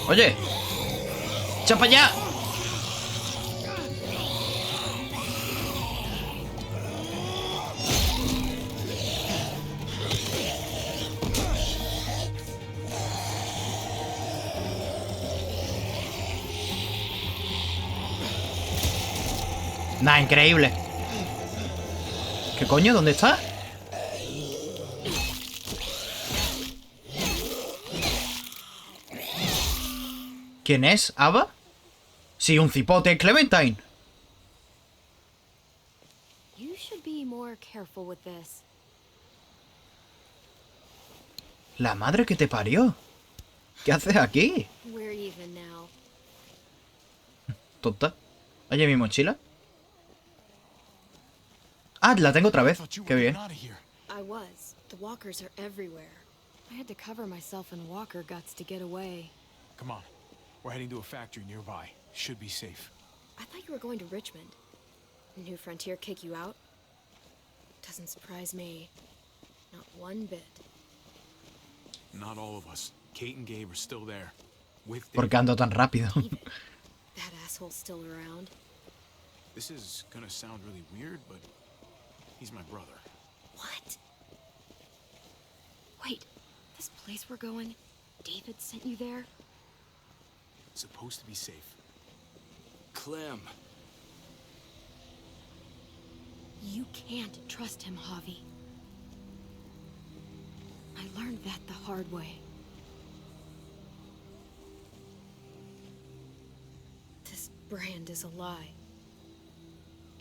Oye. ¡Echa para allá! Nah, increíble. ¿Qué coño? ¿Dónde está? ¿Quién es? ¿Ava? Sí, un cipote. Clementine. You should be more careful with this. La madre que te parió. ¿Qué haces aquí? We're even now. Tonta. Oye, ¿mi mochila? Ah, la tengo otra vez. Qué bien. I was. The walkers are everywhere. I had to cover myself in walker guts to get away. Come on. We're heading to a factory nearby. Should be safe. I thought you were going to Richmond. New Frontier kick you out? Doesn't surprise me. Not one bit. Not all of us. Kate and Gabe are still there. With ¿Por qué ando tan rápido? That asshole's still around. This is gonna sound really weird, but he's my brother. What? Wait, this place we're going, David sent you there? It's supposed to be safe. Clem. You can't trust him, Javi. I learned that the hard way. This brand is a lie.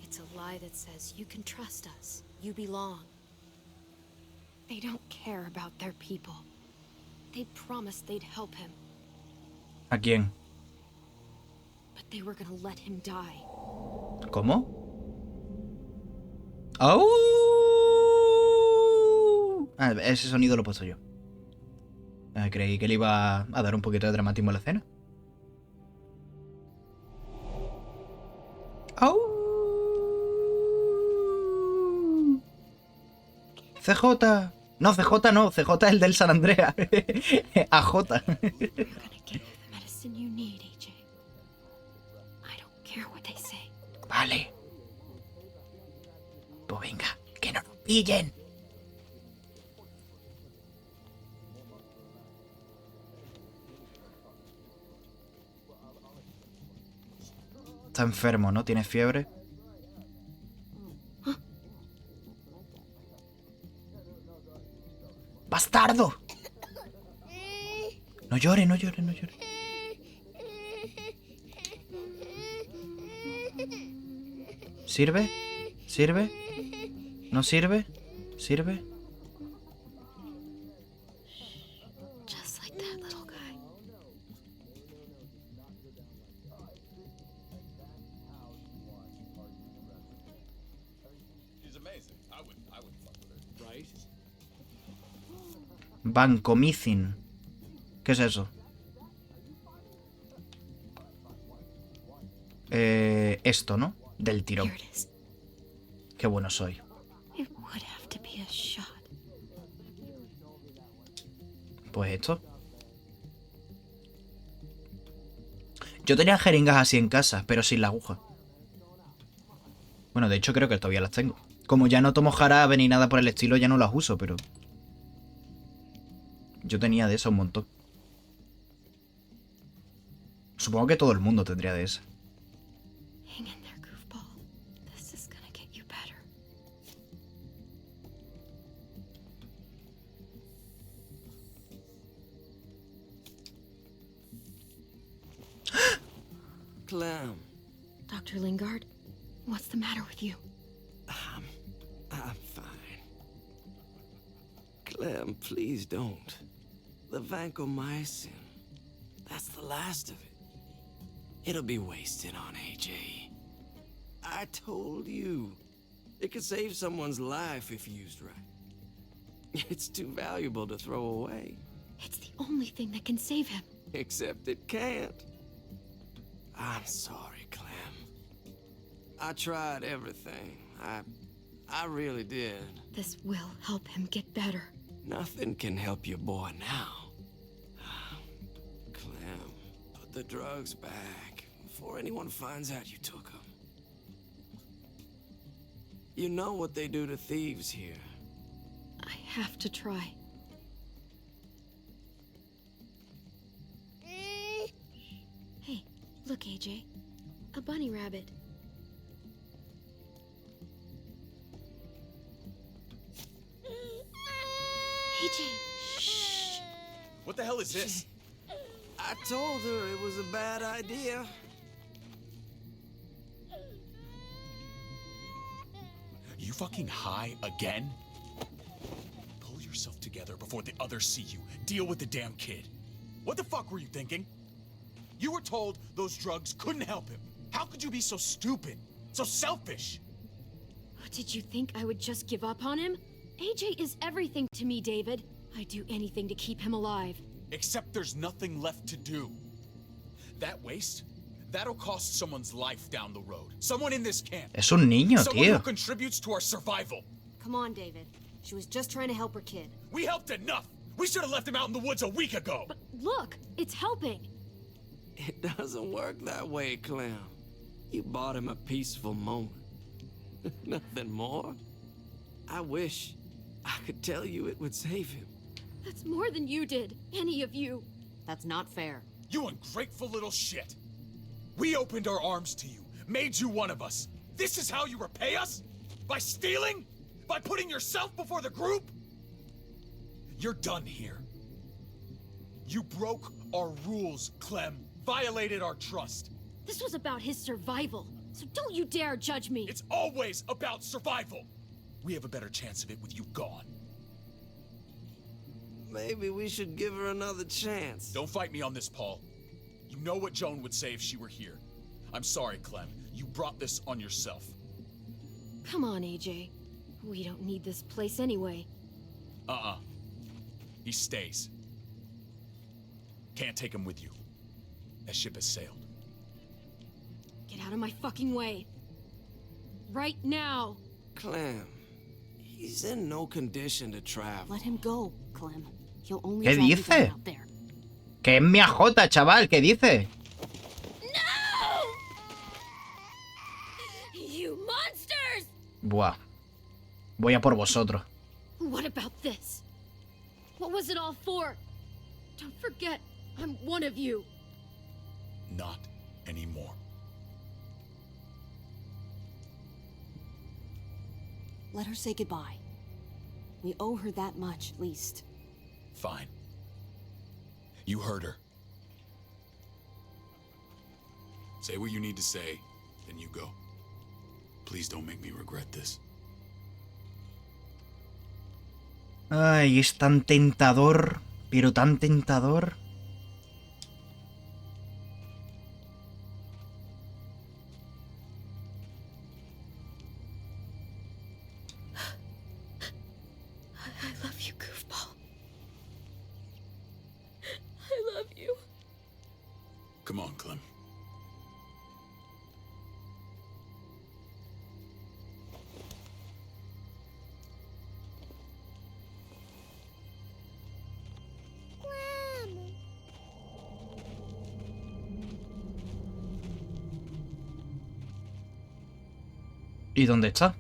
It's a lie that says you can trust us. You belong. They don't care about their people. They promised they'd help him, ¿A quién? but they were gonna let him die. ¿Cómo? ¡Au! Ah, ese sonido lo he puesto yo. Creí que le iba a dar un poquito de dramatismo a la escena. ¡Au! CJ. No, CJ no. CJ es el del San Andrea. AJ. Medicine you need, AJ. I don't care what they say. Vale. Pues venga, que no nos pillen. Está enfermo, ¿no? ¿Tiene fiebre? ¡Bastardo! No llore, no llore, no llore. ¿Sirve? ¿Sirve? ¿No sirve? ¿Sirve? Just like that little guy. She's amazing. I wouldn't fuck with her. Right? Vancomycin. ¿Qué es eso? Esto, ¿no? Del tirón. Qué bueno soy. It would have to be a shot. Pues esto. Yo tenía jeringas así en casa, pero sin la aguja. Bueno, de hecho creo que todavía las tengo. Como ya no tomo jarabe ni nada por el estilo, ya no las uso, pero... Yo tenía de eso un montón. Supongo que todo el mundo tendría de esa. Hang in there, goofball. This is gonna get you better. Clem. Dr. Lingard, what's the matter with you? I'm fine. Clem, please don't. The vancomycin. That's the last of it. It'll be wasted on AJ. I told you. It could save someone's life if used right. It's too valuable to throw away. It's the only thing that can save him. Except it can't. I'm sorry, Clem. I tried everything. I really did. This will help him get better. Nothing can help your boy now. Clem, put the drugs back before anyone finds out you took them. You know what they do to thieves here. I have to try. Hey, look, AJ. A bunny rabbit. AJ, shh. What the hell is this? I told her it was a bad idea. You fucking high again? Pull yourself together before the others see you. Deal with the damn kid. What the fuck were you thinking? You were told those drugs couldn't help him. How could you be so stupid? So selfish? Did you think I would just give up on him? AJ is everything to me, David. I'd do anything to keep him alive. Except there's nothing left to do. That waste, that'll cost someone's life down the road. Someone in this camp. Es un niño, Someone tío. who contributes to our survival. Come on, David. She was just trying to help her kid. We helped enough. We should have left him out in the woods a week ago. But look, it's helping. It doesn't work that way, Clem. You bought him a peaceful moment. Nothing more. I wish I could tell you it would save him. That's more than you did, any of you. That's not fair. You ungrateful little shit. We opened our arms to you, made you one of us. This is how you repay us? By stealing? By putting yourself before the group? You're done here. You broke our rules, Clem. Violated our trust. This was about his survival, so don't you dare judge me. It's always about survival. We have a better chance of it with you gone. Maybe we should give her another chance. Don't fight me on this, Paul. You know what Joan would say if she were here. I'm sorry, Clem. You brought this on yourself. Come on, AJ. We don't need this place anyway. He stays. Can't take him with you. That ship has sailed. Get out of my fucking way. Right now. Clem, he's in no condition to travel. Let him go, Clem. He'll only ¿Qué drag you dice? down out there. Que es mi ajota, chaval. ¿Qué dice? No! You monsters! Buah. Voy a por vosotros. What about this? What was it all for? Don't forget, I'm one of you. Not anymore. Let her say goodbye. We owe her that much, at least. Fine. You heard her. Say what you need to say, then you go. Please don't make me regret this. Ay, es tan tentador, pero tan tentador. I love you, goofball. I love you. Come on, Clem. ¿Y dónde está?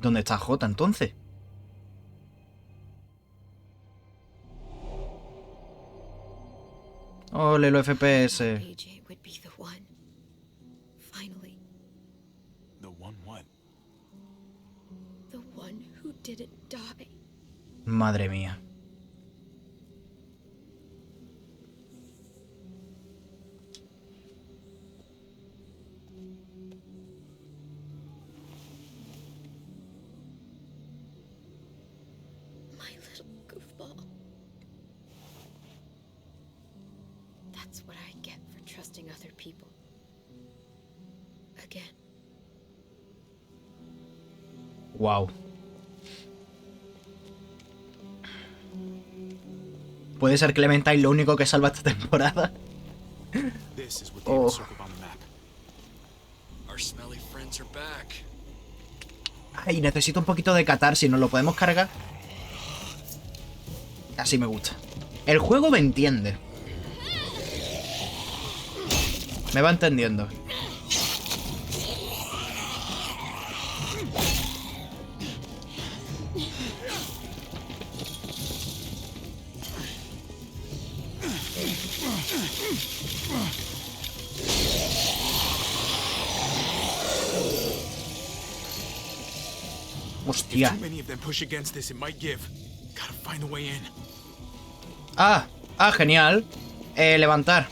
¿Dónde está J entonces? Ole, los FPS. AJ would be the one. Finally. The one what? The one who didn't die. Madre mía. My little goofball. That's what I get for trusting other people. Again. Wow. Puede ser Clementine lo único que salva esta temporada. This is what Oh. David circled on the map. Our smelly friends are back. Ay, necesito un poquito de catarsis. ¿Nos lo podemos cargar? Así me gusta. El juego me entiende. Me va entendiendo. Hostia. If too many of them push against this, it might give. Gotta find a way in. Ah, genial. Levantar.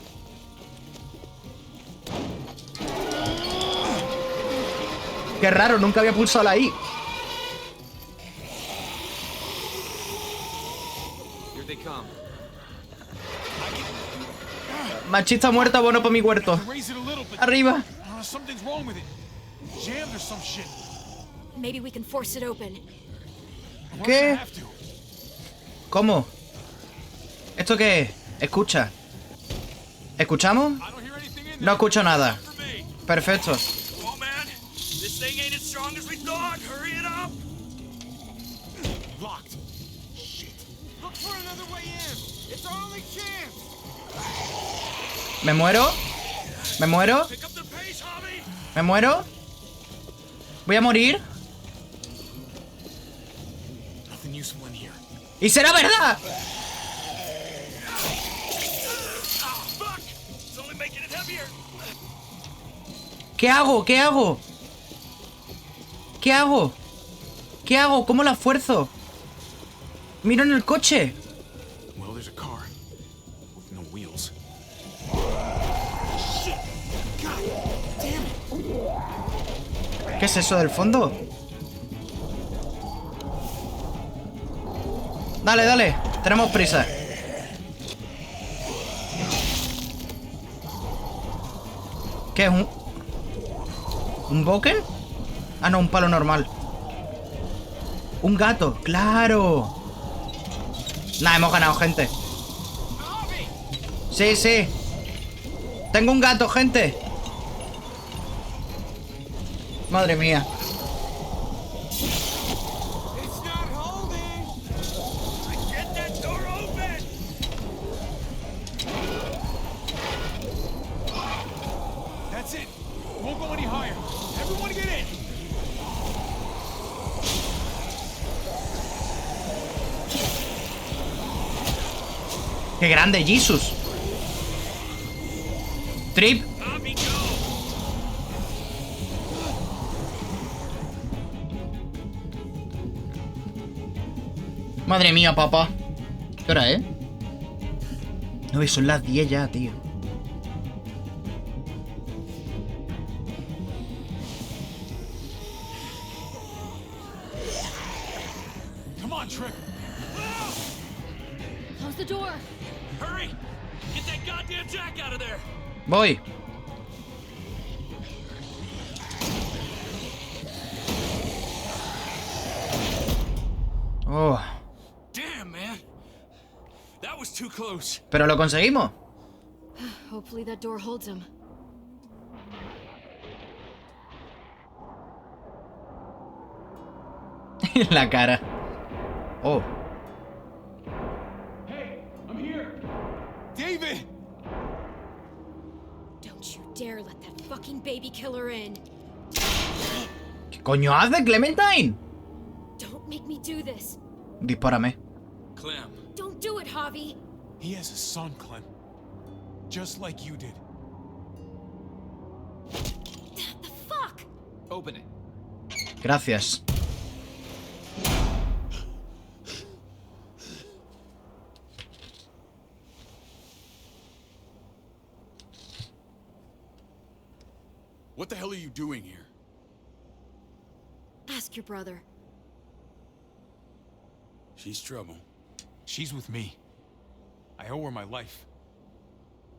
Qué raro, nunca había pulsado la I. Here they come. Machista muerta, bueno para mi huerto. Raise it a little, but Arriba. something's wrong with it. Jammed or some shit. Maybe we can force it open. ¿Qué? ¿Cómo? ¿Esto qué es? Escucha. ¿Escuchamos? No escucho nada. Perfecto. Oh man, this thing ain't as strong as we thought. Hurry it up. Locked. Shit. Look for another way in. It's our only chance. ¿Me muero? ¿Me muero? ¿Me muero? ¿Voy a morir? Nothing useful in here. ¡Y será verdad! ¿Qué hago? ¿Qué hago? ¿Qué hago? ¿Qué hago? ¿Cómo la esfuerzo? Miro en el coche. Well, there's a car with no wheels. ¿Qué es eso del fondo? Dale, dale. Tenemos prisa. ¿Qué es? ¿Un boken? Ah, no, un palo normal. Un gato, claro. Nah, hemos ganado, gente. Sí, sí. Tengo un gato, gente. Madre mía. That's it. Won't go any higher. Everyone get in. ¡Qué grande, Jesus! Trip. Madre mía, papá. ¿Qué hora es? No, son las 10 ya, tío. Come on, Trick. Close the door. Hurry! Get that goddamn jack out of there. Voy. Oh. Damn, man. That was too close. Pero lo conseguimos. Hopefully that door holds him. La cara. Oh. Hey, I'm here. David! Don't you dare let that fucking baby killer in. ¿Qué coño hace, Clementine? Don't make me do this. Dispárame. Clem. Don't do it, Javi. He has a son, Clem. Just like you did. The fuck? Open it. Gracias. What the hell are you doing here? Ask your brother. She's trouble. She's with me. I owe her my life.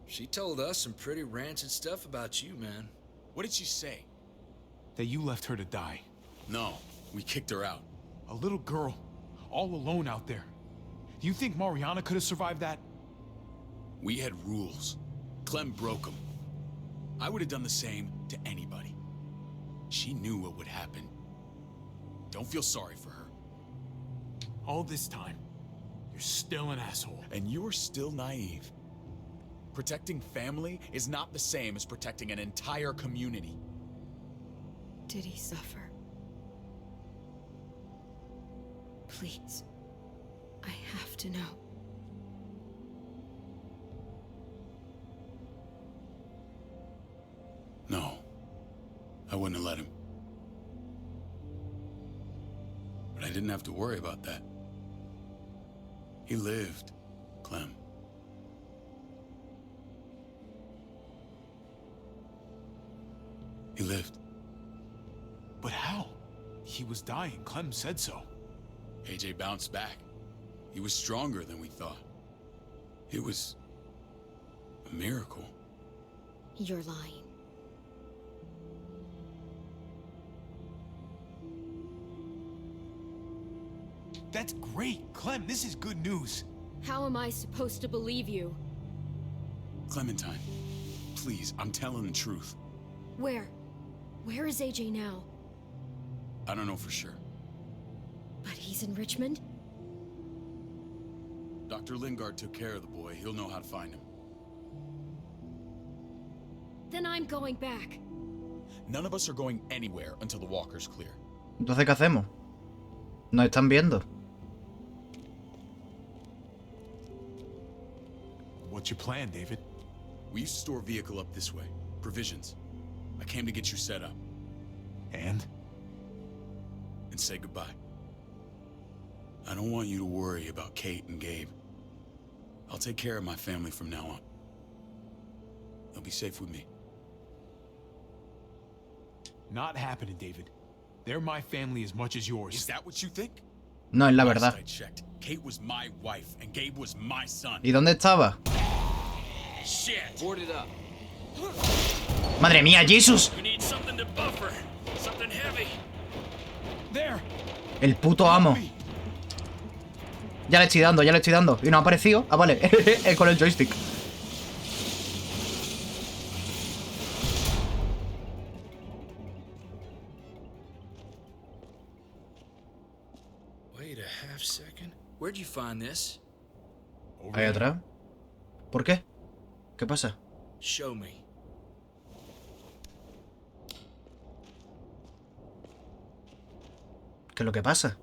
She told us some pretty rancid stuff about you, man. What did she say? That you left her to die. No, we kicked her out. A little girl, all alone out there. Do you think Mariana could have survived that? We had rules. Clem broke them. I would have done the same to anybody. She knew what would happen. Don't feel sorry for her. All this time, you're still an asshole. And you're still naive. Protecting family is not the same as protecting an entire community. Did he suffer? Please. I have to know. No. I wouldn't have let him. But I didn't have to worry about that. He lived, Clem. He lived. But how? He was dying. Clem said so. AJ bounced back. He was stronger than we thought. It was a miracle. You're lying. That's great. Clem, this is good news. How am I supposed to believe you? Clementine, please, I'm telling the truth. Where? Where is AJ now? I don't know for sure. But he's in Richmond? Dr. Lingard took care of the boy. He'll know how to find him. Then I'm going back. None of us are going anywhere until the walker's clear. Entonces, ¿qué hacemos? Nos están viendo. What's your plan, David? We used to store a vehicle up this way. Provisions. I came to get you set up. And say goodbye. I don't want you to worry about Kate and Gabe. I'll take care of my family from now on. They'll be safe with me. Not happening, David. They're my family as much as yours. Is that what you think? No, es la verdad. Last I checked, Kate was my wife and Gabe was my son. ¿Y dónde estaba? Shit. Board it up. Madre mía, Jesus. We need something to buffer. Something heavy. There. El puto amo. Ya le estoy dando, ya le estoy dando. Y no ha aparecido. Ah, vale. Con el joystick. Wait a half second. Where'd you find this? Ahí atrás. ¿Por qué? ¿Qué pasa? Show me. ¿Qué es lo que pasa?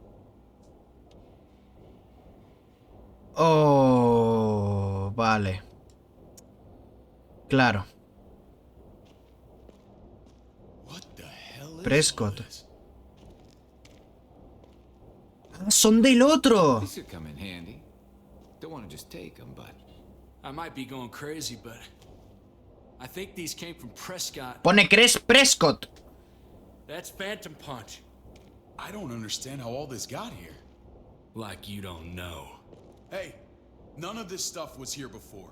Oh, vale. Claro. Prescott. Ah, son del otro. This could come in handy. Don't want to just take them, but I might be going crazy, but I think these came from Prescott. Pone Prescott. That's Phantom Punch. I don't understand how all this got here. Like you don't know. Hey, none of this stuff was here before.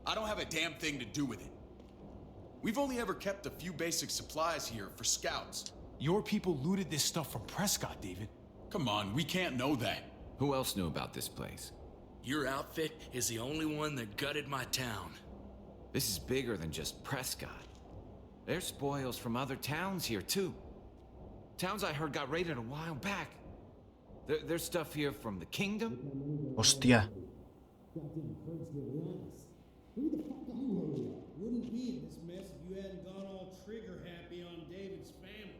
I don't have a damn thing to do with it. We've only ever kept a few basic supplies here for scouts. Your people looted this stuff from Prescott, David. Come on, we can't know that. Who else knew about this place? Your outfit is the only one that gutted my town. This is bigger than just Prescott. There's spoils from other towns here, too. Towns I heard got raided a while back. There's stuff here from the kingdom. Hostia. Who the fuck are you? Wouldn't be in this mess if you hadn't gone all trigger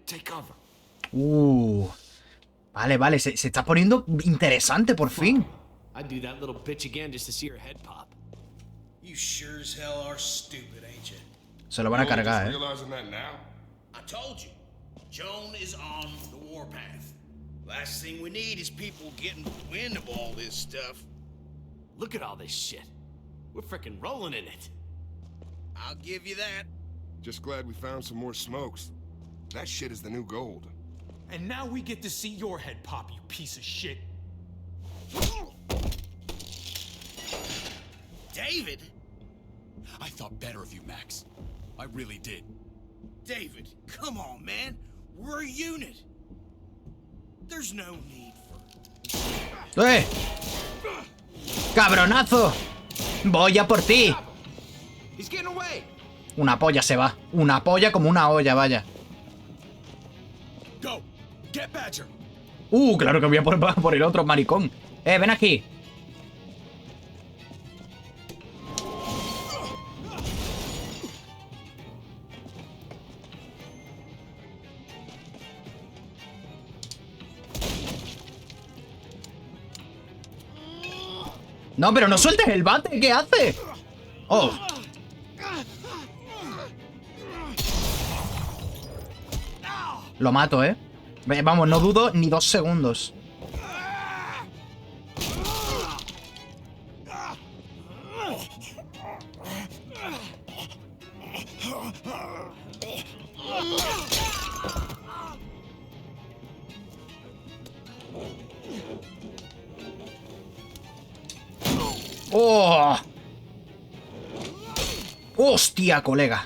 Take cover. Vale, vale, se está poniendo interesante por fin. I'd do that little bitch again just to see her head pop. You sure as hell are stupid, ain't you? Se lo van a cargar, Realizing that now? I told you, Joan is on the warpath. Last thing we need is people getting wind of all this stuff. Look at all this shit. We're frickin' rolling in it. I'll give you that. Just glad we found some more smokes. That shit is the new gold. And now we get to see your head pop, you piece of shit. David? I thought better of you, Max. I really did. David, come on, man. We're a unit. There's no need for... ¡Eh! ¡Cabronazo! Voy a por ti. He's getting away. Una polla se va. Una polla como una olla, vaya. Go. Get Badger. Claro que voy a por el otro maricón. Ven aquí. No, pero no sueltes el bate. ¿Qué hace? Oh. Lo mato, ¿eh? Vamos, no dudo ni 2 segundos. ¡Oh! ¡Hostia, colega!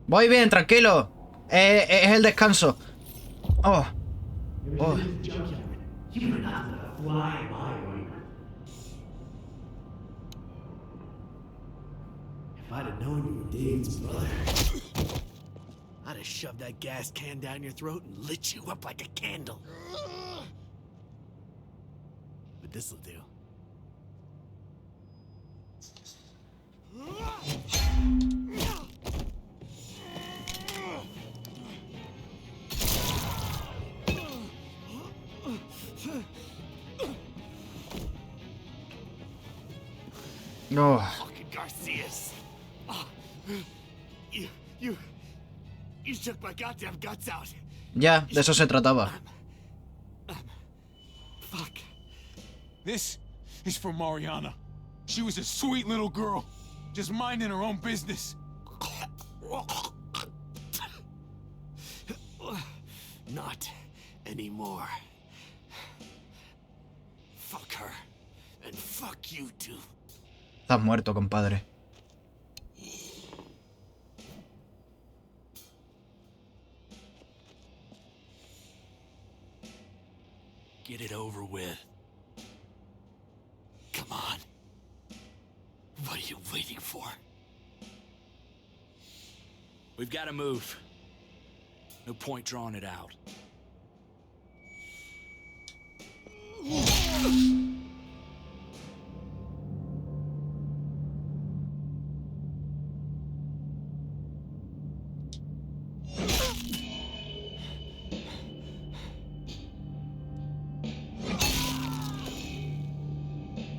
Voy bien, tranquilo. Es el descanso. Oh. Oh. If I'd have known you were Dave's brother, I'd have shoved that gas can down your throat and lit you up like a candle. But this'll do. No. Fucking Garcias. Oh, you took my goddamn guts out. Ya, de eso se trataba. Fuck. This is for Mariana. She was a sweet little girl, just minding her own business. Not anymore. Fuck her. And fuck you too. Estás muerto, compadre. Get it over with. Come on. What are you waiting for? We've got to move. No point drawing it out.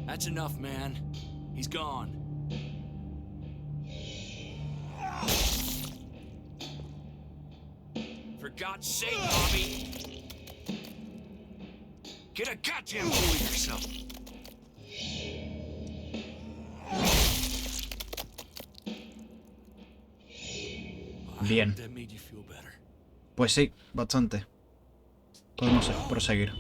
That's enough, man. He's gone. For God's sake, Bobby! Get a goddamn hold of yourself! Bien. That made you feel better. Pues sí, bastante. Podemos proseguir.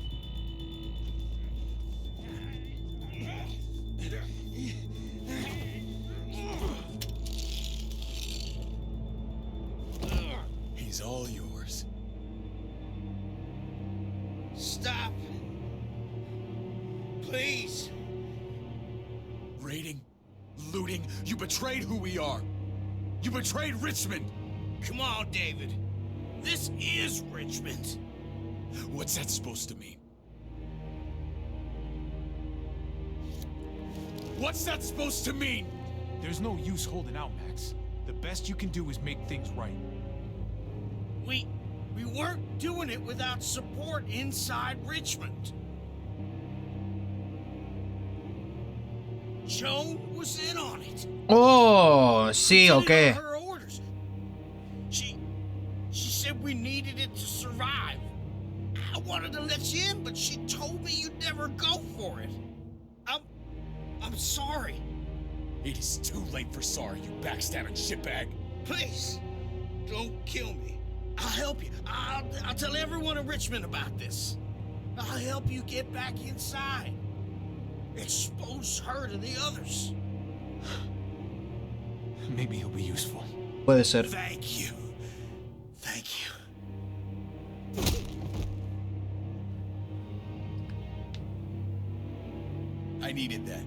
He's all yours. Stop. Please. Raiding, looting, you betrayed who we are. You betrayed Richmond. Come on, David. This is Richmond. What's that supposed to mean? What's that supposed to mean? There's no use holding out, Max. The best you can do is make things right. We weren't doing it without support inside Richmond. Joan was in on it. Oh, sí, ¿o qué? Her orders. She said we needed it to survive. I wanted to let you in, but she told me you'd never go for it. I'm sorry. It is too late for sorry, you backstabbing shitbag. Please, don't kill me. I'll help you. I'll tell everyone in Richmond about this. I'll help you get back inside. Expose her to the others. Maybe he'll be useful. Puede ser. Thank you. Thank you. I needed that.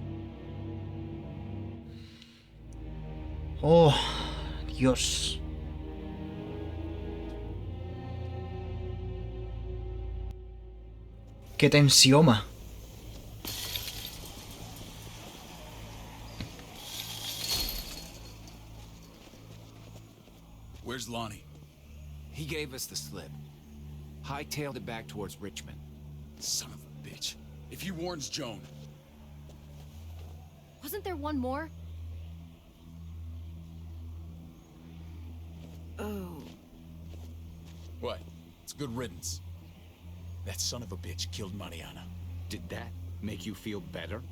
Oh, Dios. Qué tensioma. Where's Lonnie? He gave us the slip. Hightailed it back towards Richmond. Son of a bitch. If he warns Joan... Wasn't there one more? Oh. What? It's good riddance. That son of a bitch killed Mariana. Did that make you feel better?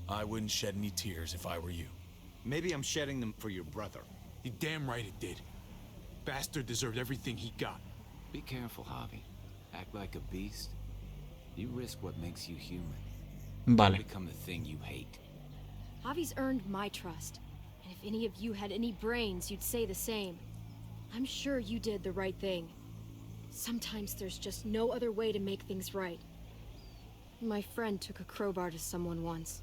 I wouldn't shed any tears if I were you. Maybe I'm shedding them for your brother. You're damn right it did. Bastard deserved everything he got. Be careful, Javi. Act like a beast. You risk what makes you human. Vale. You'll become the thing you hate. Javi's earned my trust. And if any of you had any brains, you'd say the same. I'm sure you did the right thing. Sometimes there's just no other way to make things right. My friend took a crowbar to someone once.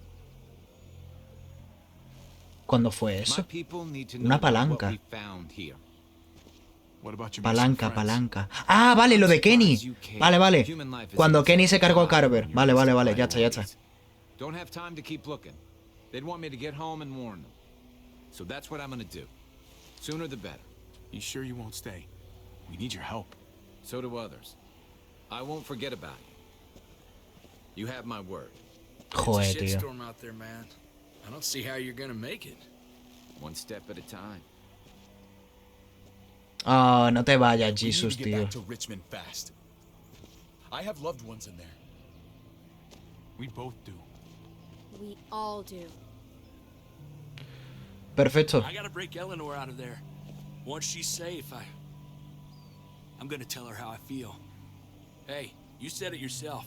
¿Cuándo fue eso? My people need to know Una what palanca. we found here. What about your Palanca, palanca. Ah, vale, lo de Kenny. Vale, vale. Cuando Kenny se cargó a Carver. Vale, vale, vale. Ya está, ya está. Don't have time to keep looking. They'd want me to get home and warn them. So that's what I'm gonna do. Sooner the better. You sure you won't stay? We need your help. So do others. I won't forget about you. You have my word. Joder, It's a tío. shitstorm out there, man. I don't see how you're gonna make it. One step at a time. Ah, no te vayas, We need Jesus, to get tío. back to Richmond fast. I have loved ones in there. We both do. We all do. Perfecto. I gotta break Eleanor out of there. Once she's safe, I'm gonna tell her how I feel. Hey, you said it yourself.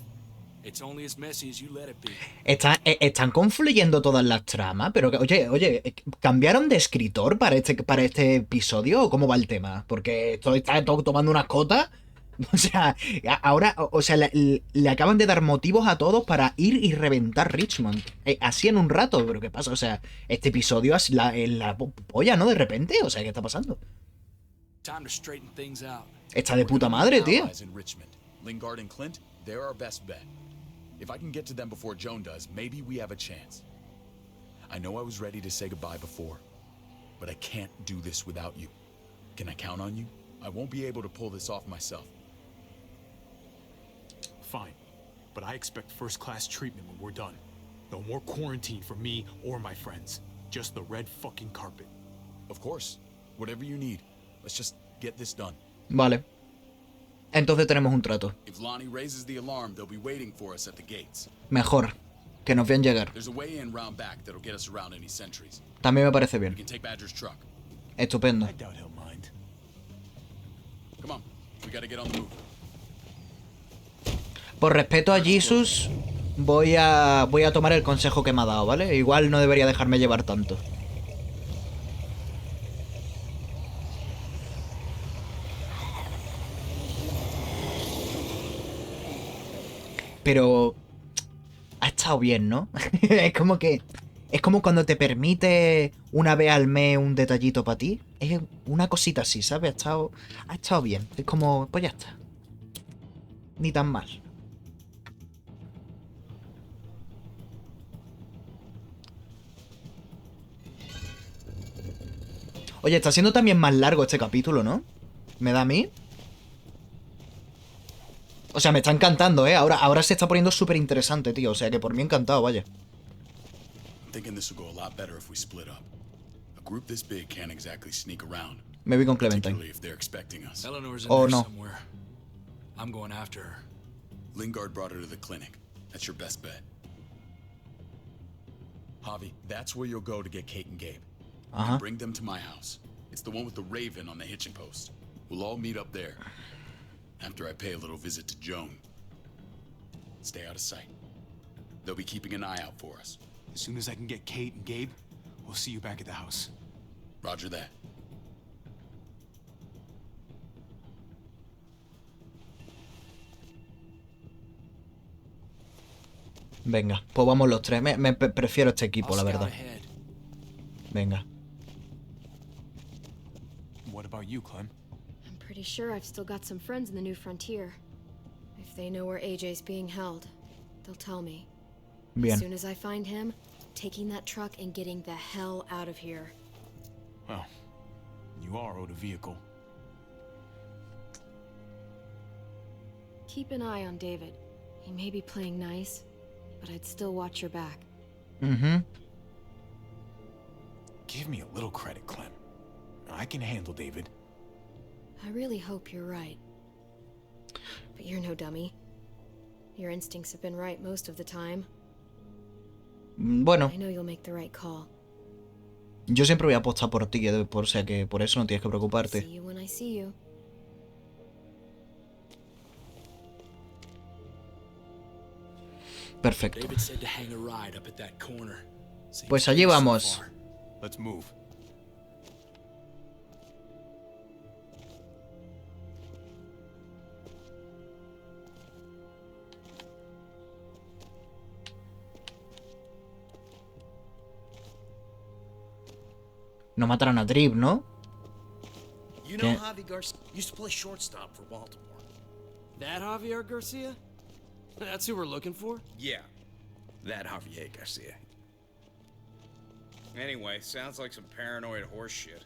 It's only as messy as you let it be. Están confluyendo todas las tramas, pero oye, ¿cambiaron de escritor para este episodio o cómo va el tema? Porque esto está todo tomando unas cotas. O sea, ahora, o sea, le acaban de dar motivos a todos para ir y reventar Richmond. Así en un rato, pero ¿qué pasa? O sea, este episodio es la polla, ¿no? De repente, o sea, ¿qué está pasando? Time to straighten things out. Está de puta madre, tío. Allies in Richmond. Lingard and Clint, they're our best bet. If I can get to them before Joan does, maybe we have a chance. I know I was ready to say goodbye before, but I can't do this without you. Can I count on you? I won't be able to pull this off myself. Fine. But I expect first-class treatment when we're done. No more quarantine for me or my friends. Just the red fucking carpet. Of course. Whatever you need. Let's just get this done. Vale. Entonces tenemos un trato. If Lonnie raises the alarm, they'll be waiting for us at the gates. Mejor. Que nos vean llegar. There's a way in round back that'll get us around any sentries. También me parece We bien. can take Badger's truck. Estupendo. I doubt he'll mind. Come on. We gotta get on the move. Por respeto a Jesus, voy a tomar el consejo que me ha dado, ¿vale? Igual no debería dejarme llevar tanto. Pero ha estado bien, ¿no? Es como cuando te permite una vez al mes un detallito para ti. Es una cosita así, ¿sabes? Ha estado bien. Es como, pues ya está. Ni tan mal. Oye, está siendo también más largo este capítulo, ¿no? ¿Me da a mí? O sea, me está encantando, ¿eh? Ahora se está poniendo súper interesante, tío. O sea, que por mí encantado, vaya. Me voy con Clementine. Oh, no. I'm going after her. Lingard brought her to the clinic. That's your best bet. Javi, that's where you'll go to get Kate and Gabe. And bring them to my house. It's the one with the raven on the hitching post. We'll all meet up there. After I pay a little visit to Joan. Stay out of sight. They'll be keeping an eye out for us. As soon as I can get Kate and Gabe, we'll see you back at the house. Roger that. Venga, pues vamos los tres. Me prefiero este equipo, la verdad. Venga. What about you, Clem? I'm pretty sure I've still got some friends in the new frontier. If they know where AJ's being held, they'll tell me. Bien. As soon as I find him, taking that truck and getting the hell out of here. Well, you are owed a vehicle. Keep an eye on David. He may be playing nice, but I'd still watch your back. Give me a little credit, Clem. I can handle David. I really hope you're right. But you're no dummy. Your instincts have been right most of the time. Bueno. I know you'll make the right call. Yo siempre voy a apostar por ti, o sea que por eso no tienes que preocuparte. See you when I see you. Perfecto. David said to hang a ride up at that corner. Pues allí vamos. Let's move. No matarán a Trip, ¿no? You know Javi Garcia used to play shortstop for Baltimore. That Javier Garcia? That's who we're looking for? Yeah, that Javier Garcia. Anyway, sounds like some paranoid horse shit.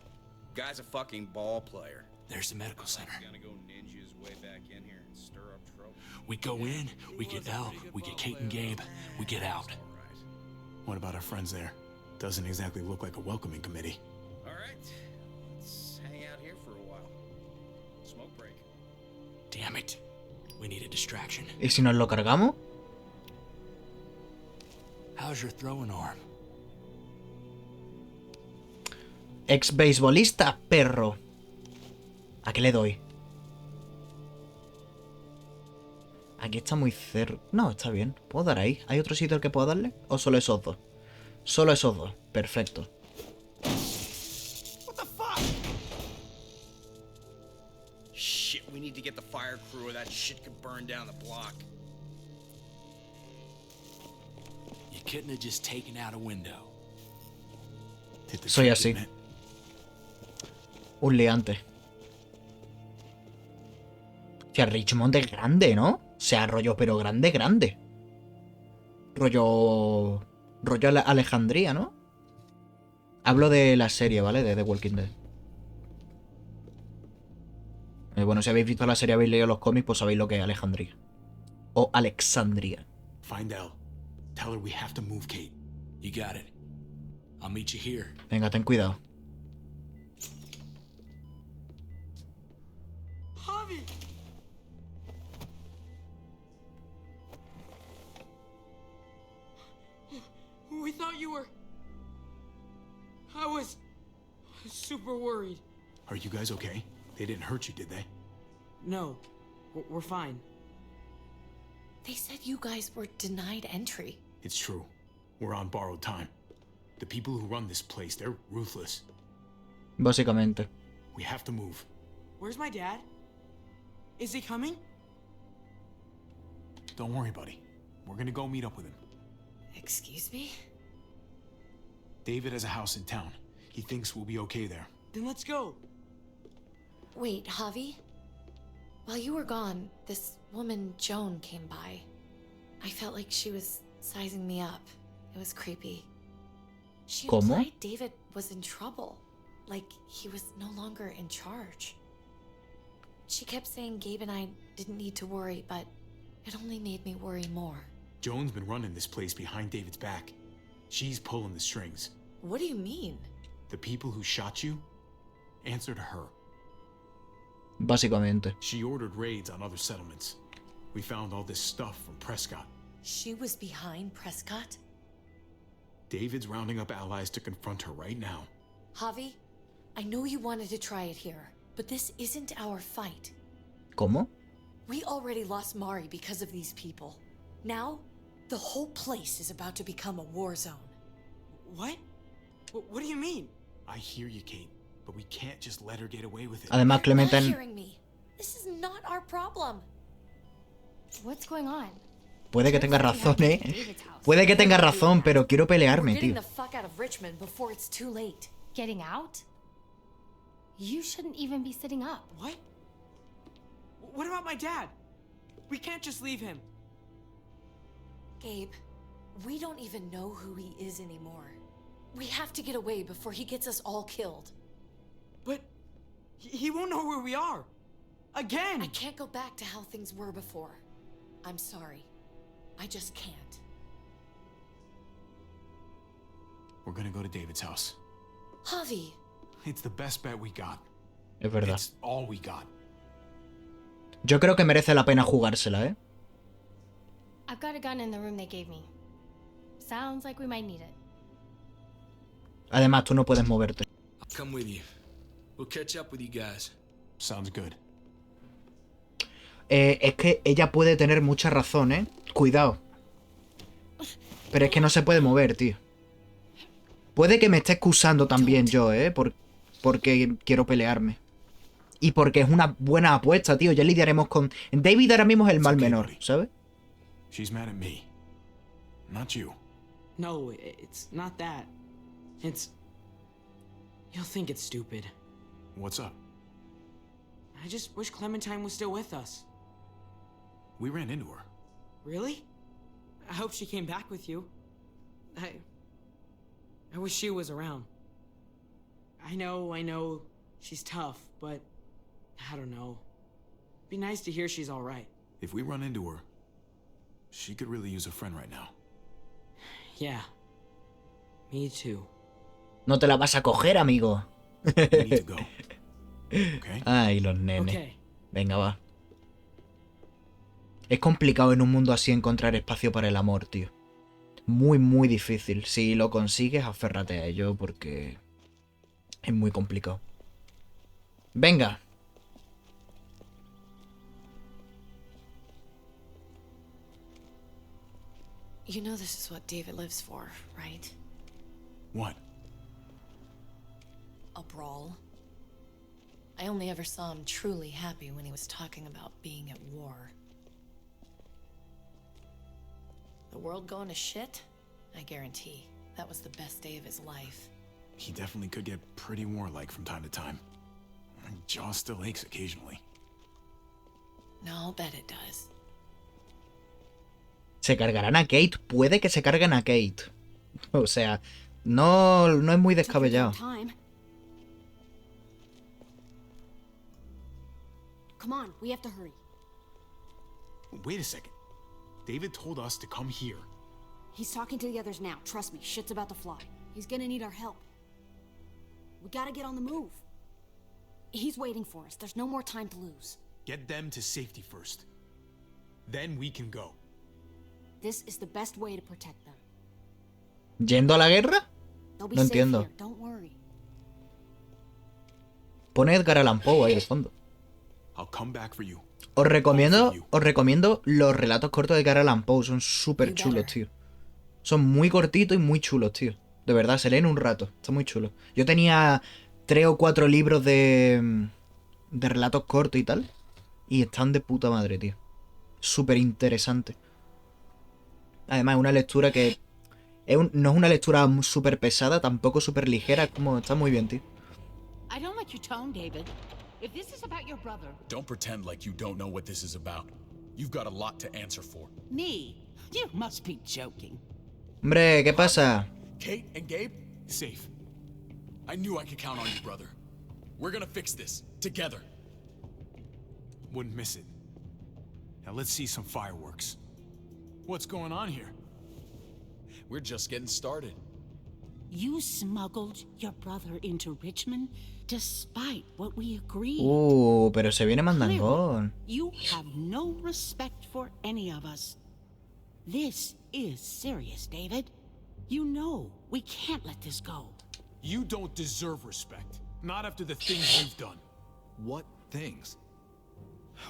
Guy's a fucking ball player. There's the medical center. He's gonna go ninja his way back in here and stir up trouble. We go in, we get Elle, we get Kate and Gabe, we get out. What about our friends there? Doesn't exactly look like a welcoming committee. All right, let's hang out here for a while. Smoke break. Damn it. We need a distraction. ¿Y si nos lo cargamos? How's your throwing arm? Ex beisbolista, perro. ¿A qué le doy? Aquí está muy cerca. No, está bien. ¿Puedo dar ahí? ¿Hay otro sitio al que puedo darle? ¿O solo esos dos? Solo esos dos. Perfecto. What the fuck? Shit, we need to get the fire crew or that shit could burn down the block. You couldn't have just taken out a window. Soy así. Un liante. Hostia, Richmond es grande, ¿no? O sea, rollo, pero grande, grande. Rollo Alejandría, ¿no? Hablo de la serie, ¿vale? De The Walking Dead. Bueno, si habéis visto la serie, habéis leído los cómics, pues sabéis lo que es Alejandría. O Alexandria. Find Elle. Tell her we have to move Kate. You got it. I'll meet you here. Venga, ten cuidado. Javi! We thought you were... I was super worried. Are you guys okay? They didn't hurt you, did they? No, we're fine. They said you guys were denied entry. It's true. We're on borrowed time. The people who run this place, they're ruthless. Básicamente. We have to move. Where's my dad? Is he coming? Don't worry, buddy. We're gonna go meet up with him. Excuse me? David has a house in town. He thinks we'll be okay there. Then let's go. Wait, Javi? While you were gone, this woman, Joan, came by. I felt like she was sizing me up. It was creepy. She ¿Cómo? implied David was in trouble. like he was no longer in charge. She kept saying Gabe and I didn't need to worry, but it only made me worry more. Joan's been running this place behind David's back. She's pulling the strings. What do you mean? The people who shot you answer to her. Básicamente. She ordered raids on other settlements. We found all this stuff from Prescott. She was behind Prescott? David's rounding up allies to confront her right now. Javi, I know you wanted to try it here, but this isn't our fight. ¿Cómo? We already lost Mari because of these people. Now, the whole place is about to become a war zone. What? What do you mean? I hear you, Kate, but we can't just let her get away with it. Además, You're not Clementine hearing me. This is not our problem. What's going on? puede que tenga razón, Puede que tenga razón, pero quiero pelearme, We're getting tío. the fuck out of Richmond before it's too late. Getting out? You shouldn't even be sitting up. What? What about my dad? We can't just leave him. Gabe, we don't even know who he is anymore. We have to get away before he gets us all killed. But he won't know where we are. Again! I can't go back to how things were before. I'm sorry. I just can't. We're gonna go to David's house. Javi! It's the best bet we got. Es verdad. It's all we got. Yo creo que merece la pena jugársela, I've got a gun in the room they gave me. Sounds like we might need it. Además, tú no puedes moverte. I'll come with you. We'll catch up with you guys. Sounds good. Es que ella puede tener mucha razón, Cuidado. Pero es que no se puede mover, tío. Puede que me esté excusando también yo, porque quiero pelearme. Y porque es una buena apuesta, tío. Ya lidiaremos con... David ahora mismo es el mal menor, ¿sabes? She's mad at me. Not you. No, it's not that. It's... You'll think it's stupid. What's up? I just wish Clementine was still with us. We ran into her. Really? I hope she came back with you. I wish she was around. I know, she's tough, but I don't know. Be nice to hear she's alright. If we run into her, she could really use a friend right now. Yeah. Me too. No te la vas a coger, amigo. We need to go. Okay? Ay, los nenes. Okay. Venga, va. Es complicado en un mundo así encontrar espacio para el amor, tío. Muy, muy difícil. Si lo consigues, aférrate a ello porque es muy complicado. Venga. You know this is what David lives for, right? What? A brawl. I only ever saw him truly happy when he was talking about being at war. The world going to shit? I guarantee that was the best day of his life. He definitely could get pretty warlike from time to time. My jaw still aches occasionally. No, I'll bet it does. Se cargarán a Kate. Puede que se carguen a Kate. O sea, no es muy descabellado. Come on, we have to hurry. Wait a second. David told us to come here. He's talking to the others now. Trust me, shit's about to fly. He's gonna need our help. We gotta get on the move. He's waiting for us. There's no more time to lose. Get them to safety first. Then we can go. This is the best way to protect them. ¿Yendo a la guerra? They'll be No safe entiendo. here. Don't worry. Pone Edgar Allan Poe ahí de fondo. I'll come back for you. Os recomiendo los relatos cortos de Edgar Allan Poe. Son súper chulos, tío. Son muy cortitos y muy chulos, tío. De verdad, se leen un rato. Está muy chulo. Yo tenía 3 o 4 libros de relatos cortos y tal. Y están de puta madre, tío. Súper interesante. Además, es una lectura que... no es una lectura súper pesada, tampoco súper ligera. Como está muy bien, tío. I don't like your tone, David. If this is about your brother... Don't pretend like you don't know what this is about. You've got a lot to answer for. Me? You must be joking. Hombre, ¿qué pasa? Kate and Gabe, safe. I knew I could count on you, brother. We're gonna fix this, together. Wouldn't miss it. Now let's see some fireworks. What's going on here? We're just getting started. You smuggled your brother into Richmond despite what we agreed. Pero se viene mandangón. You have no respect for any of us. This is serious, David. You know we can't let this go. You don't deserve respect. Not after the things you've done. What things?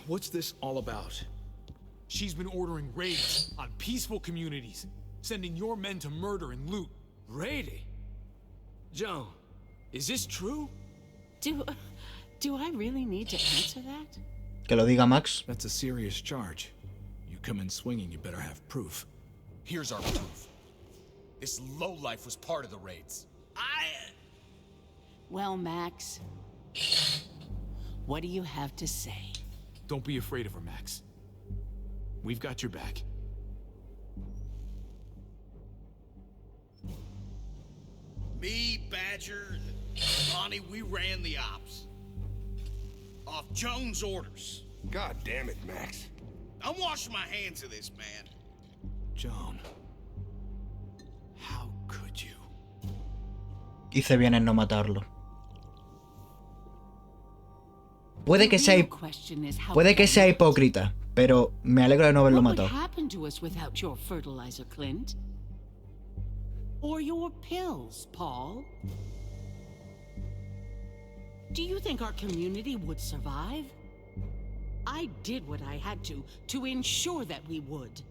What's this all about? She's been ordering raids on peaceful communities, sending your men to murder and loot. Raiding? Joan, is this true? Do I really need to answer that? Que lo diga Max. That's a serious charge. You come in swinging, you better have proof. Here's our proof. This lowlife was part of the raids. Well, Max, what do you have to say? Don't be afraid of her, Max. We've got your back. Me, Badger, Lonnie, we ran the ops. Off Jones' orders. God damn it, Max. I'm washing my hands of this, man. Joan. How could you? Hice bien en no matarlo. Puede que sea hipócrita, pero me alegro de no haberlo matado. What would happen to us without your fertilizer, Clint? Or your pills, Paul? Do you think our community would survive? I did what I had to ensure that we would.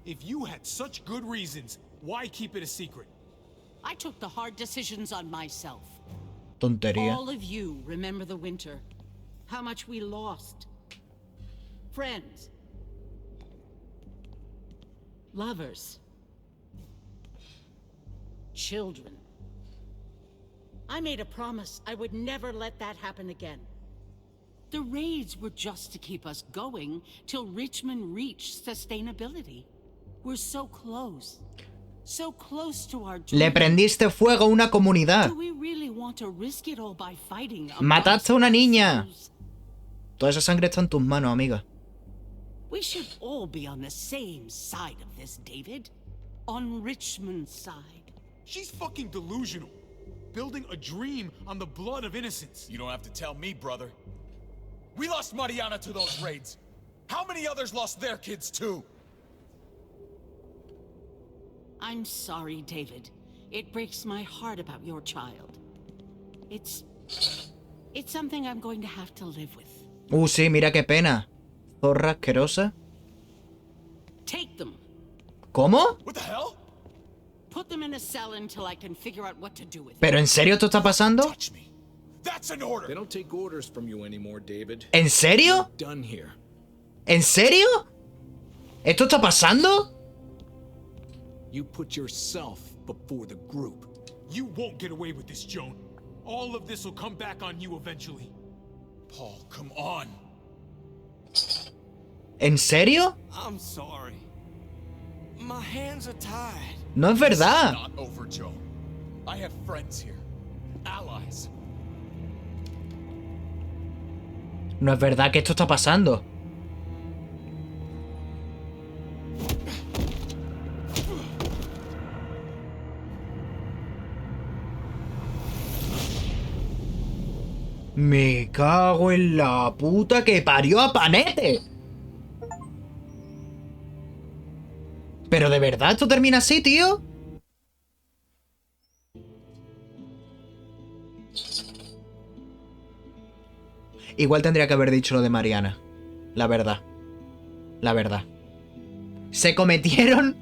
If you had such good reasons, why keep it a secret? I took the hard decisions on myself. Tontería. All of you remember the winter. How much we lost. Friends. Lovers. Children. I made a promise I would never let that happen again. The raids were just to keep us going till Richmond reached sustainability. We're so close. So close to our dream. Le prendiste fuego a una comunidad. Do we really want to risk it all by fighting? Mataste a una niña. Toda esa sangre está en tus manos, amiga. We should all be on the same side of this, David. On Richmond's side. She's fucking delusional. Building a dream on the blood of innocents. You don't have to tell me, brother. We lost Mariana to those raids. How many others lost their kids too? I'm sorry, David. It breaks my heart about your child. It's something I'm going to have to live with. Sí, mira qué pena. Zorra asquerosa. Take them. ¿Cómo? What the hell? Put them in a cell until I can figure out what to do with them. ¿Pero en serio esto está pasando? That's an order. They don't take orders from you anymore, David. ¿En serio? You're done here. ¿En serio? ¿Esto está pasando? You put yourself before the group. You won't get away with this, Joan. All of this will come back on you eventually. Paul, come on. ¿En serio? I'm sorry. My hands are tied. No es verdad. Not over, Joan. I have friends here. Allies. No es verdad que esto está pasando. Me cago en la puta que parió a Panete. Pero de verdad esto termina así, tío. Igual tendría que haber dicho lo de Mariana. La verdad. La verdad. Se cometieron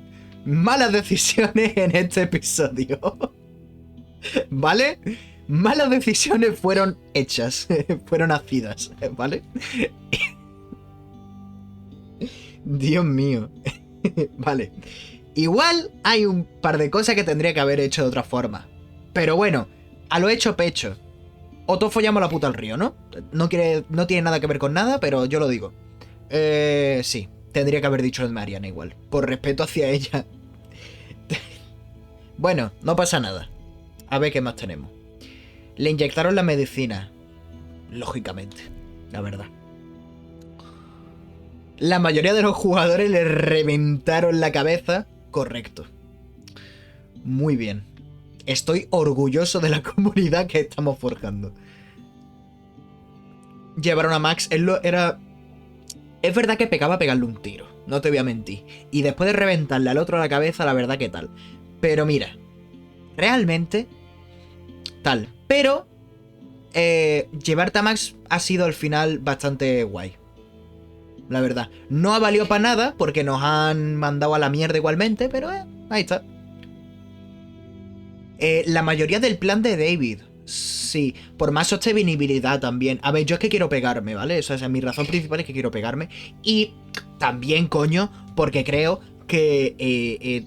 malas decisiones en este episodio. ¿Vale? Malas decisiones fueron hechas. Fueron hacidas. ¿Vale? Dios mío. Vale. Igual hay un par de cosas que tendría que haber hecho de otra forma. Pero bueno, a lo hecho pecho. O todos follamos la puta al río, ¿no? No tiene nada que ver con nada, pero yo lo digo. Sí, tendría que haber dicho lo de Mariana igual. Por respeto hacia ella. Bueno, no pasa nada. A ver qué más tenemos. Le inyectaron la medicina. Lógicamente, la verdad. La mayoría de los jugadores le reventaron la cabeza. Correcto. Muy bien. Estoy orgulloso de la comunidad que estamos forjando. Llevaron a Max. Es verdad que pecaba pegarle un tiro. No te voy a mentir. Y después de reventarle al otro a la cabeza, la verdad que tal. Pero mira. Realmente. Tal. Pero. Llevarte a Max ha sido al final bastante guay. La verdad. No ha valido para nada porque nos han mandado a la mierda igualmente, pero ahí está. La mayoría del plan de David. Sí, por más sostenibilidad también. A ver, yo es que quiero pegarme, ¿vale? O sea, mi razón principal es que quiero pegarme. Y también, coño, porque creo que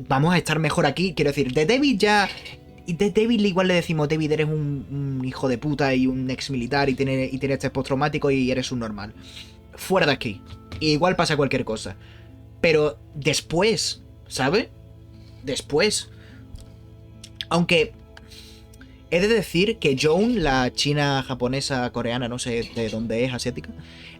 vamos a estar mejor aquí. Quiero decir, de David ya... De David igual le decimos, David, eres un hijo de puta y un ex militar y tiene este postraumático y eres un normal. Fuera de aquí. Igual pasa cualquier cosa. Pero después, ¿sabe? Después. Aunque he de decir que Joan, la china, japonesa, coreana, no sé de dónde es, asiática.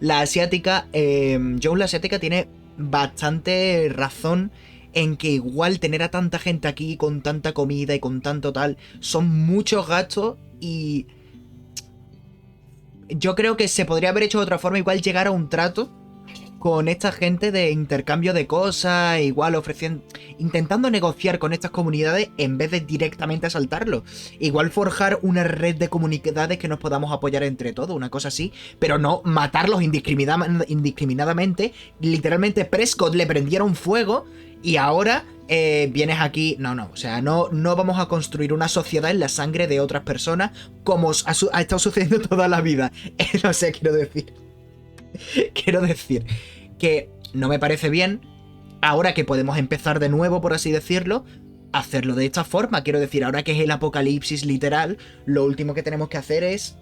La asiática, Joan la asiática tiene bastante razón en que igual tener a tanta gente aquí con tanta comida y con tanto tal, son muchos gastos y yo creo que se podría haber hecho de otra forma, igual llegar a un trato con esta gente de intercambio de cosas, igual ofreciendo, intentando negociar con estas comunidades en vez de directamente asaltarlo. Igual forjar una red de comunidades que nos podamos apoyar entre todos, una cosa así, pero no matarlos indiscriminadamente. Literalmente Prescott le prendieron fuego y ahora vienes aquí. No, o sea, no vamos a construir una sociedad en la sangre de otras personas como ha estado sucediendo toda la vida. No sé, quiero decir que no me parece bien, ahora que podemos empezar de nuevo, por así decirlo, hacerlo de esta forma. Quiero decir, ahora que es el apocalipsis literal, lo último que tenemos que hacer es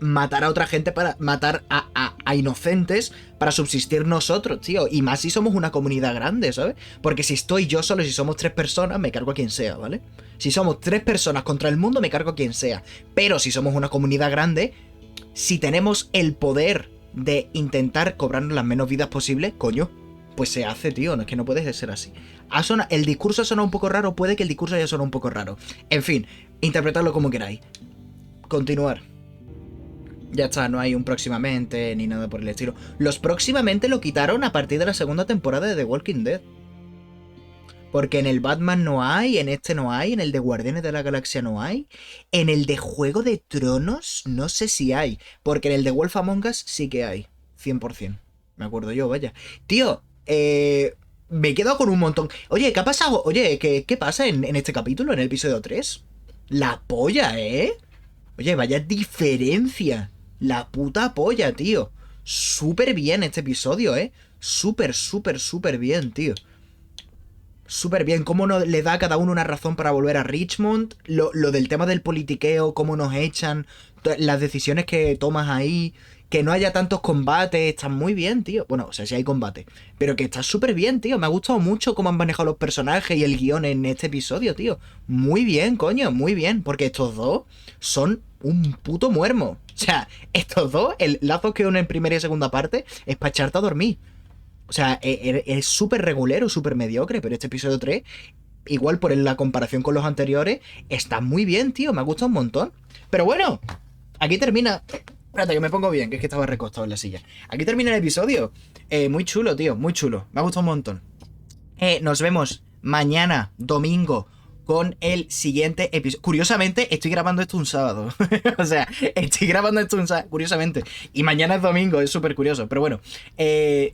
matar a otra gente, para matar a inocentes para subsistir nosotros, tío. Y más si somos una comunidad grande, ¿sabes? Porque si estoy yo solo, si somos 3 personas, me cargo a quien sea, ¿vale? Si somos 3 personas contra el mundo, me cargo a quien sea. Pero si somos una comunidad grande, si tenemos el poder de intentar cobrarnos las menos vidas posibles, coño, pues se hace, tío. No es que no puede ser así. El discurso ha sonado un poco raro, puede que el discurso haya sonado un poco raro. En fin, interpretadlo como queráis. Continuar. Ya está, no hay un próximamente ni nada por el estilo. Los próximamente lo quitaron a partir de la segunda temporada de The Walking Dead. Porque en el Batman no hay, en este no hay, en el de Guardianes de la Galaxia no hay, en el de Juego de Tronos no sé si hay, porque en el de Wolf Among Us sí que hay, 100%. Me acuerdo yo, vaya. Tío, me he quedado con un montón. Oye, ¿qué ha pasado? Oye, ¿qué pasa en este capítulo, en el episodio 3? La polla, ¿eh? Oye, vaya diferencia. La puta polla, tío. Súper bien este episodio, ¿eh? Súper bien, tío. Súper bien, cómo le da a cada uno una razón para volver a Richmond, lo del tema del politiqueo, cómo nos echan, las decisiones que tomas ahí, que no haya tantos combates, está muy bien, tío. Bueno, o sea, sí hay combate, pero que está súper bien, tío. Me ha gustado mucho cómo han manejado los personajes y el guión en este episodio, tío. Muy bien, coño, muy bien, porque estos dos son un puto muermo. O sea, estos dos, el lazo que unen en primera y segunda parte, es para echarte a dormir. O sea, es súper regulero, súper mediocre, pero este episodio 3, igual por la comparación con los anteriores, está muy bien, tío, me ha gustado un montón. Pero bueno, aquí termina... Espérate, que me pongo bien, que es que estaba recostado en la silla. Aquí termina el episodio. Muy chulo, tío, muy chulo, me ha gustado un montón. Nos vemos mañana, domingo, con el siguiente episodio. Curiosamente, estoy grabando esto un sábado. O sea, estoy grabando esto un sábado, curiosamente. Y mañana es domingo, es súper curioso. Pero bueno,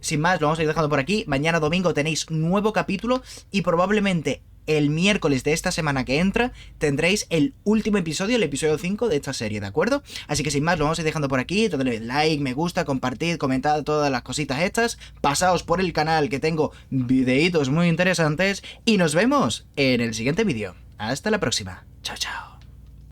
sin más, lo vamos a ir dejando por aquí. Mañana domingo tenéis nuevo capítulo y probablemente el miércoles de esta semana que entra tendréis el último episodio, el episodio 5 de esta serie, ¿de acuerdo? Así que sin más, lo vamos a ir dejando por aquí. Dadle like, me gusta, compartid, comentad todas las cositas estas. Pasaos por el canal, que tengo videitos muy interesantes. Y nos vemos en el siguiente vídeo. Hasta la próxima. Chao, chao.